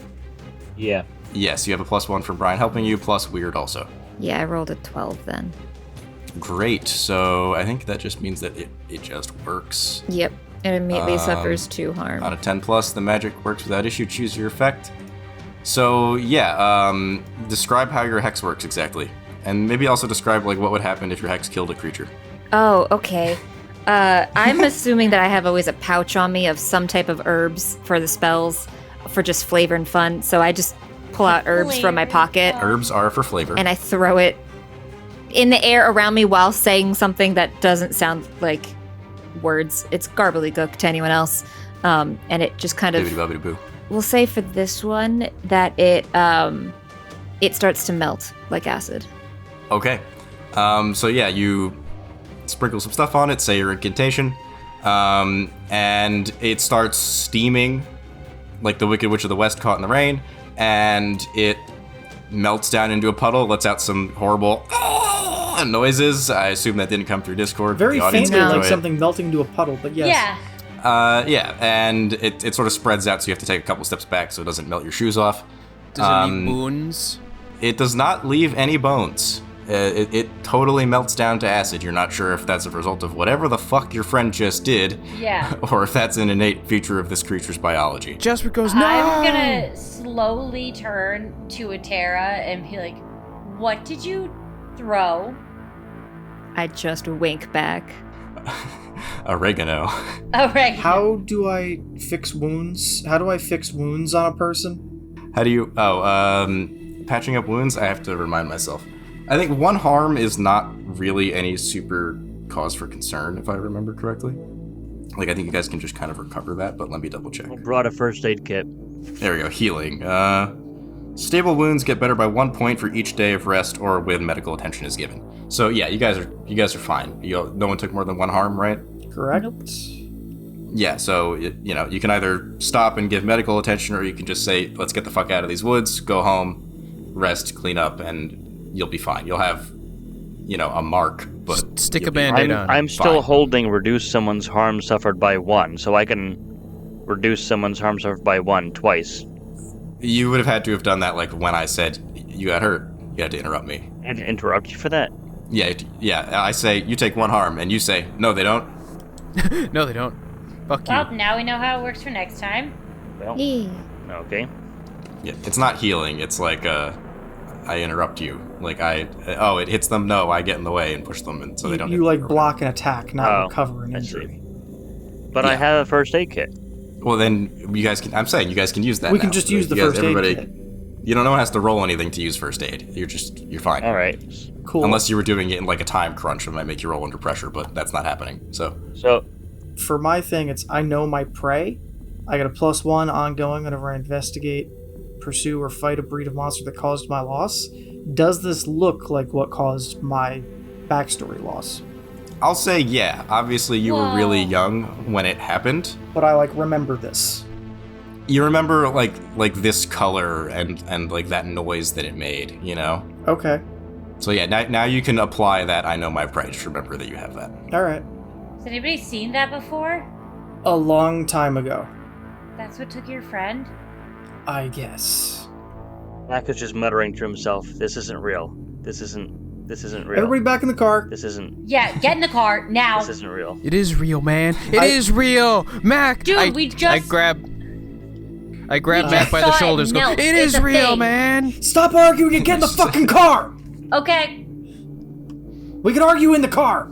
Yeah. Yes, you have a +1 for Brian helping you, plus weird also. Yeah, I rolled a 12 then. Great. So I think that just means that it just works. Yep. It immediately suffers 2 harm. On a 10 plus, the magic works without issue. Choose your effect. So yeah, describe how your hex works exactly, and maybe also describe like what would happen if your hex killed a creature. Oh, okay. I'm assuming that I have always a pouch on me of some type of herbs for the spells, for just flavor and fun. So I just pull out herbs from my pocket Herbs are for flavor. and I throw it in the air around me while saying something that doesn't sound like words. It's gobbledygook to anyone else. And it just kind of... Bibbidi-bobbidi-boo. We'll say for this one that it starts to melt like acid. Okay. So yeah, you sprinkle some stuff on it, say your incantation, and it starts steaming like the Wicked Witch of the West caught in the rain, and it melts down into a puddle, lets out some horrible noises. I assume that didn't come through Discord. Very The audience faintly can like enjoy it. something melting into a puddle, but yes. Yeah. Yeah, and it sort of spreads out, so you have to take a couple steps back so it doesn't melt your shoes off. Does it leave wounds? It does not leave any bones. It totally melts down to acid. You're not sure if that's a result of whatever the fuck your friend just did, Yeah. or if that's an innate feature of this creature's biology. Jasper goes, no! I'm gonna slowly turn to Atara and be like, what did you throw? I just wink back. Oregano. Oh, right. How do I fix wounds? How do I fix wounds on a person? How do you... patching up wounds? I have to remind myself. I think 1 harm is not really any super cause for concern, if I remember correctly. Like, I think you guys can just kind of recover that, but let me double check. I brought a first aid kit. There we go, healing. Stable wounds get better by 1 point for each day of rest or when medical attention is given. So yeah, you guys are fine. No one took more than 1 harm, right? Correct? Nope. Yeah, so you can either stop and give medical attention, or you can just say, let's get the fuck out of these woods, go home, rest, clean up, and you'll be fine. You'll have, a mark, but Stick a you'll be band-aid on. I'm still Fine. holding reduce someone's harm suffered by 1, so I can reduce someone's harm suffered by 1 twice. You would have had to have done that, like, when I said you got hurt. You had to interrupt me. And interrupt you for that. Yeah, I say, you take 1 harm, and you say, no, they don't. No, they don't. Fuck you. Well, now we know how it works for next time. Well, Yeah. okay. Yeah, it's not healing, it's like, I interrupt you. Like, it hits them, no, I get in the way and push them, and so they don't You hit like me. block an attack, not Oh, recover an I see. injury. But I Yeah. have a first aid kit. Well, then, you guys can use that We now. can just use the You guys- first aid everybody- kit. No one has to roll anything to use first aid. You're fine. Alright. Cool. Unless you were doing it in like a time crunch, it might make you roll under pressure, but that's not happening. So, So, For my thing, it's I know my prey. I get a +1 ongoing whenever I investigate, pursue, or fight a breed of monster that caused my loss. Does this look like what caused my backstory loss? I'll say yeah. Obviously, you were really young when it happened. But I remember this. You remember like this color and like that noise that it made, Okay. So yeah, now you can apply that I know my prey. Just remember that you have that. All right. Has anybody seen that before? A long time ago, That's what took your friend? I guess. Mac is just muttering to himself, this isn't real. This isn't real. Everybody back in the car. This isn't Yeah, get in the car now. this isn't real. It is real, man. It is real. Mac! Dude, we just- I grab Mac by the saw it shoulders. melt. It It's is a real, thing. man. Stop arguing and get in the fucking car! Okay. We can argue in the car!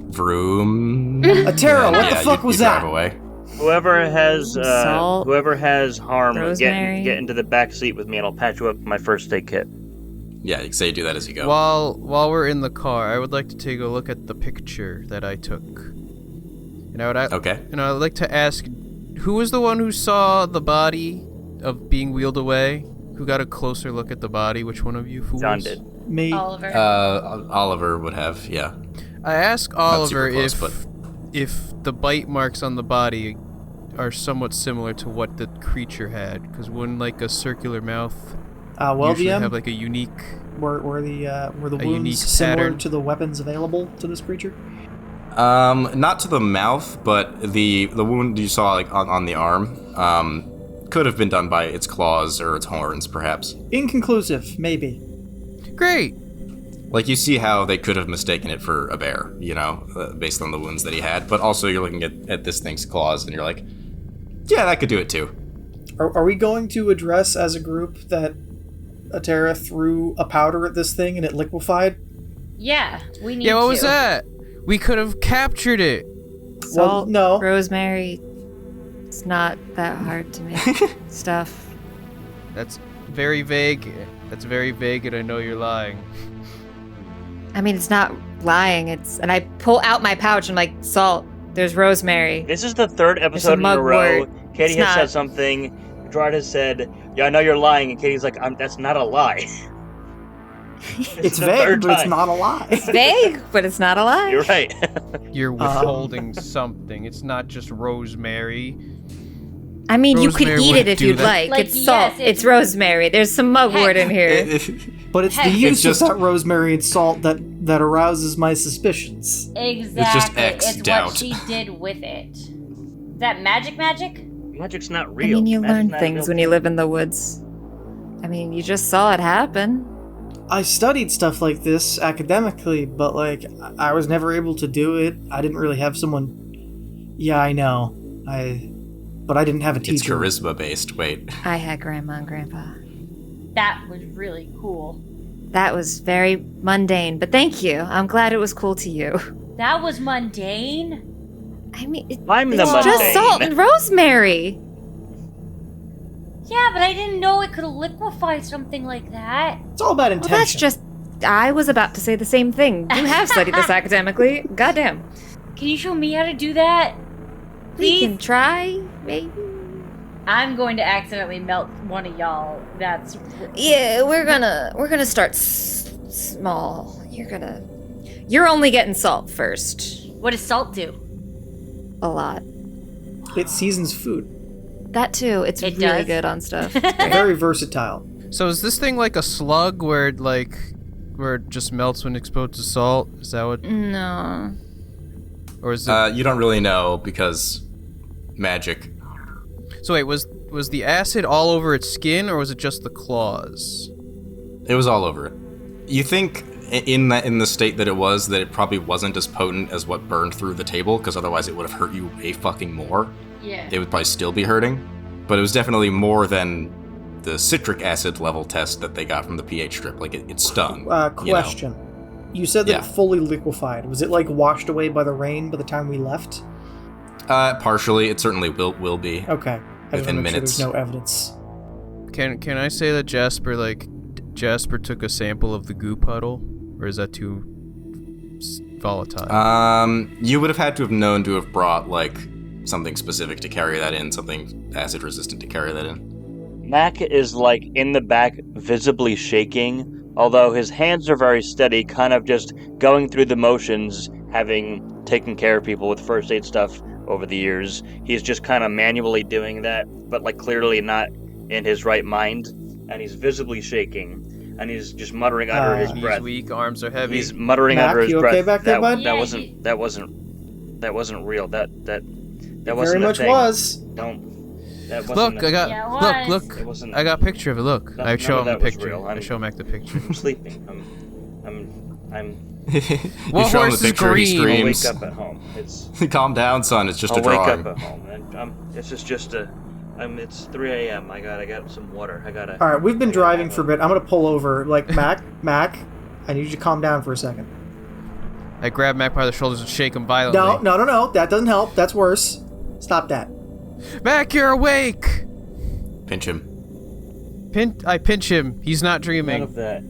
Vroom. Atara, what the Yeah, fuck you was drive that? away. Whoever has Salt, harm, rosemary. get into the back seat with me, and I'll patch you up with my first aid kit. Yeah, you can say do that as you go. While we're in the car, I would like to take a look at the picture that I took. And Okay. I'd like to ask, who was the one who saw the body of being wheeled away? Who got a closer look at the body? Which one of you fools? John did. Me. Oliver. Oliver would have, yeah. I asked Not super Oliver close, if the bite marks on the body are somewhat similar to what the creature had, because wouldn't like a circular mouth usually DM, have like a unique... were the unique wounds similar pattern? to the weapons available to this creature? Not to the mouth, but the wound you saw like on the arm could have been done by its claws or its horns, perhaps. Inconclusive, maybe. Great! Like, you see how they could have mistaken it for a bear, based on the wounds that he had, but also you're looking at this thing's claws, and you're like, yeah, that could do it too. Are we going to address as a group that Atera threw a powder at this thing and it liquefied? Yeah, we need to. Yeah, what was that? We could have captured it. Salt, no. rosemary. It's not that hard to make stuff. That's very vague. That's very vague, and I know you're lying. I mean, it's not lying. And I pull out my pouch and like, salt. There's rosemary. This is the third episode in a row. Katie has said something. Gerard has said, "Yeah, I know you're lying," and Katie's like, "That's not a lie." It's vague, but it's not a lie. It's vague, but it's not a lie. You're right. You're withholding something. It's not just rosemary. I mean, you Rosemary could eat it wouldn't if do you'd that. like. Like, It's salt. yes, It's rosemary. There's some mugwort in here. But it's the Heck, use it's just- of that rosemary and salt that arouses my suspicions. Exactly. just X it's doubt. what she did with it. Is that magic? Magic's not I real. mean, you Magic's learn not things real. when you live in the woods. I mean, you just saw it happen. I studied stuff like this academically, but I was never able to do it. I didn't really have someone. Yeah, I know. But I didn't have a It's teacher. charisma based. Wait. I had Grandma and Grandpa. That was really cool. That was very mundane, but thank you. I'm glad it was cool to you. That was mundane. I mean, I'm the it's just mundane. salt and rosemary. Yeah, but I didn't know it could liquefy something like that. It's all about Well, intention. that's just... I was about to say the same thing. You have studied this academically. Goddamn. Can you show me how to do that? We Please? can try, maybe. I'm going to accidentally melt one of y'all. That's Yeah, we're gonna start small. You're only getting salt first. what does salt do? A lot. It seasons food. That too. It's It really does? good on stuff. Very versatile. So is this thing like a slug where it just melts when exposed to salt? Is that what? No. Or is it? You don't really know because magic. So wait, was the acid all over its skin, or was it just the claws? It was all over it. You think in the state that it probably wasn't as potent as what burned through the table, because otherwise it would have hurt you way fucking more. Yeah. It would probably still be hurting, but it was definitely more than the citric acid level test that they got from the pH strip. Like, it stung. Question. You said that Yeah. it fully liquefied. Was it washed away by the rain by the time we left? Partially. It certainly will be. Okay. I just Within want to make minutes. sure there's no evidence. Can I say that Jasper took a sample of the goo puddle, or is that too volatile? You would have had to have known to have brought, something specific to carry that in, something acid resistant to carry that in. Mac is in the back, visibly shaking, although his hands are very steady, kind of just going through the motions, having taken care of people with first aid stuff over the years. He's just kind of manually doing that, but clearly not in his right mind, and he's visibly shaking, and he's just muttering under his Knees breath. weak, arms are heavy. He's muttering Mac, under his you breath. okay back there, bud? That Yeah, wasn't real. That Very wasn't a much thing. was. That wasn't Look, a- I got Yeah, it was. It look. wasn't. I got a picture of it. Look, None- I none show of him the that was picture. real. I show Mac the picture. I'm sleeping. I'm What You show him horse the is picture, he green? I'll screams. wake up at home. It's Calm down, son. It's just I'll a wake drawing. up at home. And this is just a. It's 3 a.m. I got some water. I gotta. All right, we've been I gotta driving have for a bit. I'm gonna pull over. Mac, I need you to calm down for a second. I grab Mac by the shoulders and shake him violently. No. That doesn't help. That's worse. Stop that. Mac, you're awake! Pinch him. I pinch him. He's not dreaming. None of that.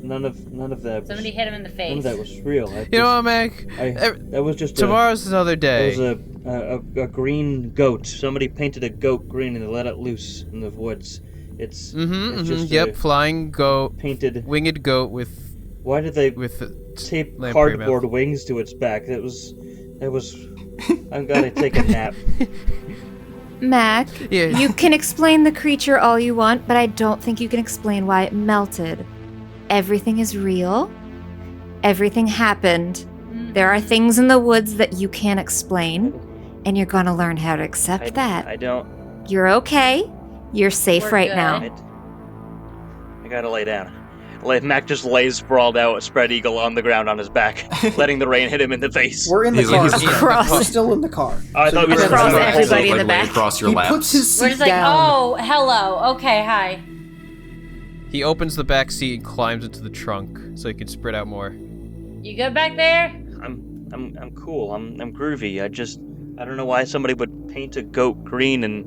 None of that. Somebody hit him in the face. None of that was real. You know what, Mac? That was just Tomorrow's another day. It was a green goat. Somebody painted a goat green and they let it loose in the woods. It's just Yep, flying goat, painted. winged goat with Why did they tape lamprey cardboard mouth. wings to its back? That was. I'm gonna take a nap. Mac, Yeah. you can explain the creature all you want, but I don't think you can explain why it melted. Everything is real. Everything happened. There are things in the woods that you can't explain, and you're gonna learn how to accept that. I don't. You're okay. You're safe We're right good. now. I gotta lay down. Mac just lays sprawled out, spread eagle on the ground on his back, letting the rain hit him in the face. We're in the He's car. like- he's Across. We're still in the car. Oh, I thought we were Across gonna everybody in the lay back. across your He lap. puts his We're seat just like, down. oh, hello. Okay, hi. He opens the back seat and climbs into the trunk so he can spread out more. You good back there? I'm cool. I'm groovy. I don't know why somebody would paint a goat green and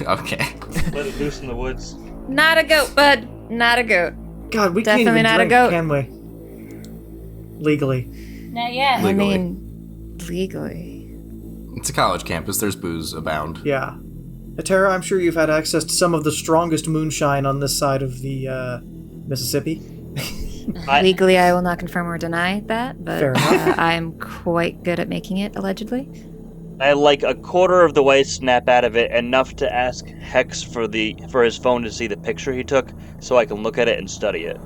Okay. let it loose in the woods. Not a goat, bud. Not a goat. God, we Definitely can't not a even goat. drink, can we? Legally. Not yet. Legally. I mean, legally. It's a college campus. There's booze abound. Yeah. Atera, I'm sure you've had access to some of the strongest moonshine on this side of the Mississippi. Legally, I will not confirm or deny that, but Fair enough. I'm quite good at making it, allegedly. I like a quarter of the way snap out of it, enough to ask Hex for his phone to see the picture he took, so I can look at it and study it.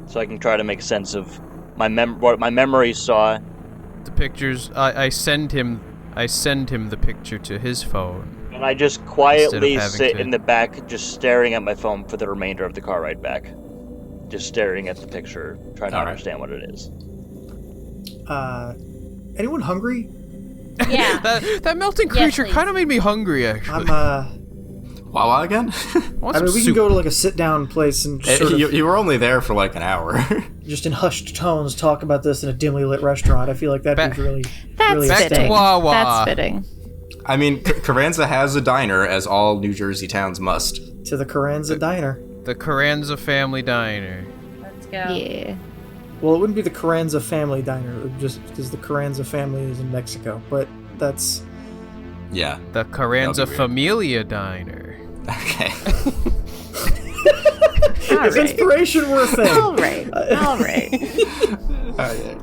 So I can try to make sense of what my memory saw. The pictures, I send him the picture to his phone. And I just quietly having sit to- in the back, just staring at my phone for the remainder of the car ride back. Just staring at the picture, trying to All right. understand what it is. Anyone hungry? Yeah. That melting Yes, creature please. kind of made me hungry, actually. Wawa again? Want I some mean, we soup. can go to like a sit-down place and just, sort of, you were only there for like an hour. just in hushed tones talk about this in a dimly lit restaurant. I feel like that'd be really, That's really Back to fitting. Wawa. That's fitting. I mean, Carranza has a diner, as all New Jersey towns must. to the Carranza Diner. The Carranza Family Diner. Let's go. Yeah. Well, it wouldn't be the Carranza Family Diner, it would just because the Carranza family is in Mexico. But that's Yeah. The Carranza That'd be weird. Familia Diner. Okay. All if right. inspiration were a thing. All right. All right.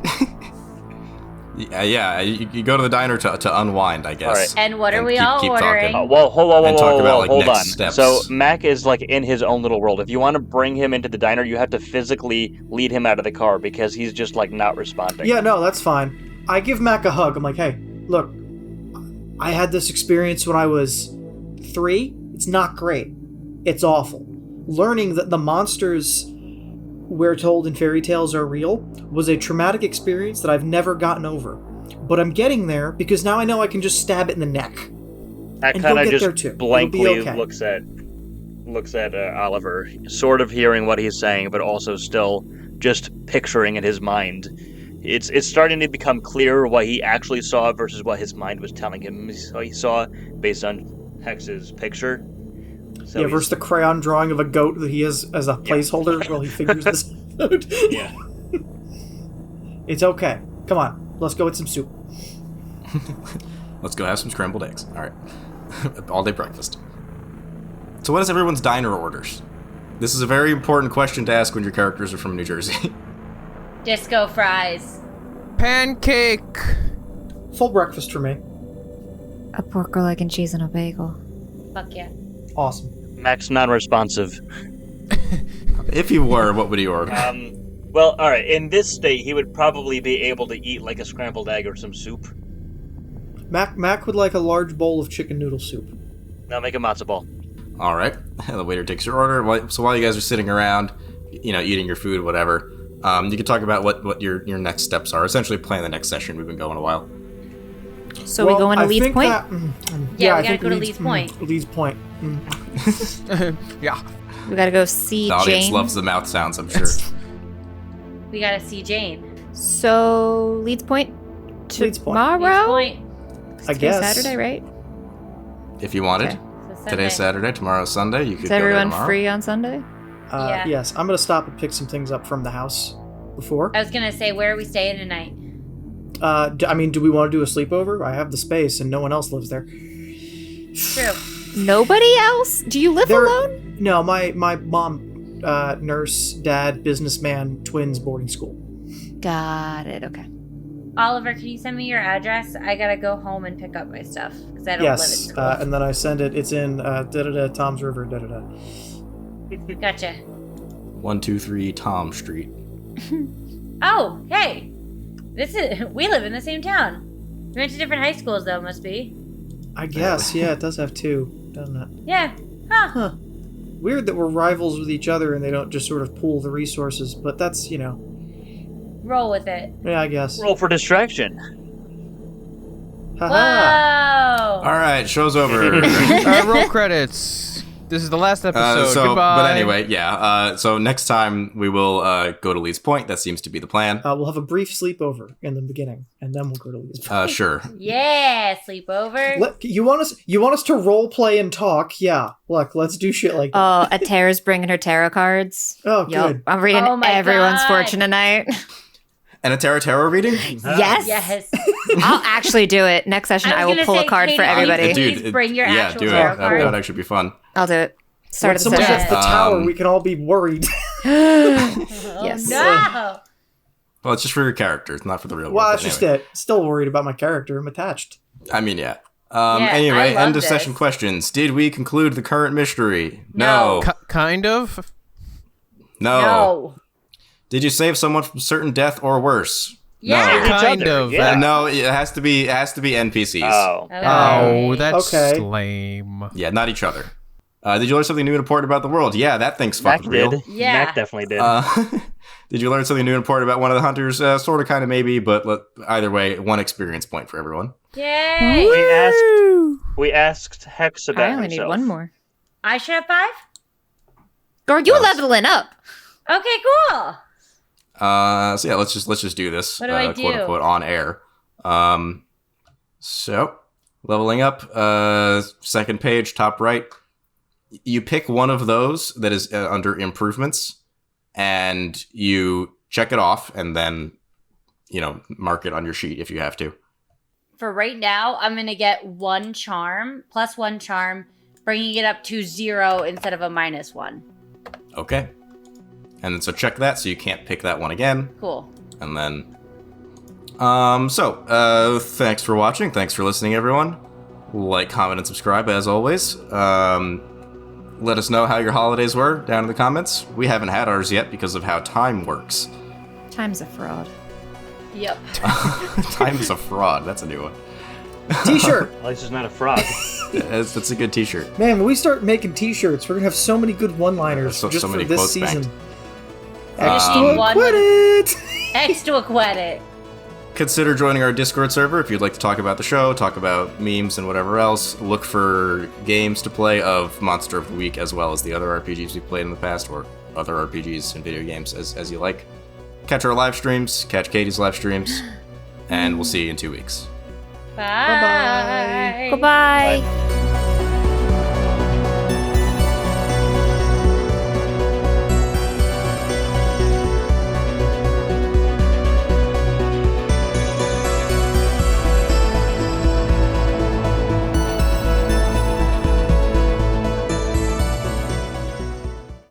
Yeah, you go to the diner to unwind, I guess. All right. And what are And we keep all talking. ordering? Whoa, And talk about, like, hold next on. steps. So Mac is like in his own little world. If you want to bring him into the diner, you have to physically lead him out of the car because he's just like not responding. Yeah, no, that's fine. I give Mac a hug. I'm like, hey, look, I had this experience when I was 3. It's not great. It's awful. Learning that the monsters we're told in fairy tales are real was a traumatic experience that I've never gotten over. But I'm getting there because now I know I can just stab it in the neck. Mac And kind he'll of get there just too. It'll be blankly okay. looks at Oliver, sort of hearing what he's saying, but also still just picturing in his mind. It's starting to become clearer what he actually saw versus what his mind was telling him he saw based on Hex's picture. So Yeah, he's- versus the crayon drawing of a goat that he has as a placeholder while he figures this out. Yeah. It's okay. Come on, let's go with some soup. Let's go have some scrambled eggs. All right. All day breakfast. So what is everyone's diner orders? This is a very important question to ask when your characters are from New Jersey. Disco fries. Pancake! Full breakfast for me. A pork roll, egg and cheese, and a bagel. Fuck yeah. Awesome. Mac's non-responsive. If you were, what would he order? Well, all right. In this state, he would probably be able to eat like a scrambled egg or some soup. Mac would like a large bowl of chicken noodle soup. Now make a matzo ball. All right. The waiter takes your order. So while you guys are sitting around, eating your food, whatever, you can talk about what your next steps are. Essentially, plan the next session. We've been going a while. So we go into I Leeds think Point? that- Yeah, I we gotta think go to Leeds Point. Leeds Point. Yeah. We gotta go see The audience Jane. loves the mouth sounds, I'm sure. We gotta see Jane. So Leeds Point Leeds Point. tomorrow? Leeds Point. I Today's guess. Saturday, right? If you wanted. Okay. So Sunday. Today's Saturday, tomorrow's Sunday. You could Is go there everyone tomorrow. free on Sunday? Yeah. Yes, I'm gonna stop and pick some things up from the house before. I was gonna say, where are we staying tonight? Do we want to do a sleepover? I have the space, and no one else lives there. True. Nobody else? Do you live There- alone? No, my mom, nurse, dad, businessman, twins, boarding school. Got it. Okay. Oliver, can you send me your address? I gotta go home and pick up my stuff because I don't live at school. And then I send it. It's in Tom's River. Gotcha. 123 Tom Street. Oh, hey, we live in the same town. We went to different high schools, though. Must be. I guess. Yeah, it does have two, doesn't it? Yeah. Huh. Weird that we're rivals with each other and they don't just sort of pool the resources, but that's, Roll with it. Yeah, I guess. Roll for distraction. Haha. Whoa! All right, show's over. All right, roll credits. This is the last episode. Goodbye. But anyway, yeah. So next time we will go to Lee's Point. That seems to be the plan. We'll have a brief sleepover in the beginning, and then we'll go to Lee's Point. Sure. Yeah, sleepover. You want us to role play and talk? Yeah. Look, let's do shit like that. Oh, Atara's bringing her tarot cards. Oh, good. I'm reading everyone's fortune tonight. And a tarot reading? Yes. Yes. I'll actually do it. Next session, I will pull a card for everybody. Please bring your actual do tarot it. card. That would actually be fun. I'll do it. Start When of the someone session. hits the tower, we can all be worried. Yes. No. Well, it's just for your character. It's not for the real world. Well, that's just it. Still worried about my character. I'm attached. I mean, yeah. Yeah, Anyway, I love end of this. session questions. Did we conclude the current mystery? No. Kind of. No. Did you save someone from certain death or worse? Yeah. No. Kind of. Yeah. No, it has to be NPCs. Oh. Oh, that's Okay. lame. Yeah, not each other. Did you learn something new and important about the world? Yeah, that thing's Mac fucking real. did. Yeah. Mac definitely did. Did you learn something new and important about one of the hunters? Sort of, kind of, maybe, but either way, 1 experience point for everyone. Yay. We asked Hex about I only herself. need one more. I should have 5? Girl, you leveling up. Okay, cool. So yeah, let's just do this. What do I do? Quote unquote on air. So leveling up. Second page, top right. You pick one of those that is under improvements, and you check it off, and then mark it on your sheet if you have to. For right now, I'm going to get 1 charm, plus 1 charm, bringing it up to 0 instead of a -1. Okay. And then so check that, so you can't pick that one again. Cool. And then, thanks for watching. Thanks for listening, everyone. Like, comment, and subscribe as always. Let us know how your holidays were down in the comments. We haven't had ours yet because of how time works. Time's a fraud. Yep. Time is a fraud. That's a new one. T-shirt. At least it's not a frog. That's a good t-shirt. Man, when we start making T-shirts, we're gonna have so many good one-liners So just many for this quotes season. banked. Extra credit. Extra credit. Consider joining our Discord server if you'd like to talk about the show, talk about memes and whatever else. Look for games to play of Monster of the Week as well as the other RPGs we've played in the past, or other RPGs and video games as you like. Catch our live streams, catch Katie's live streams, and we'll see you in 2 weeks. Bye. Goodbye.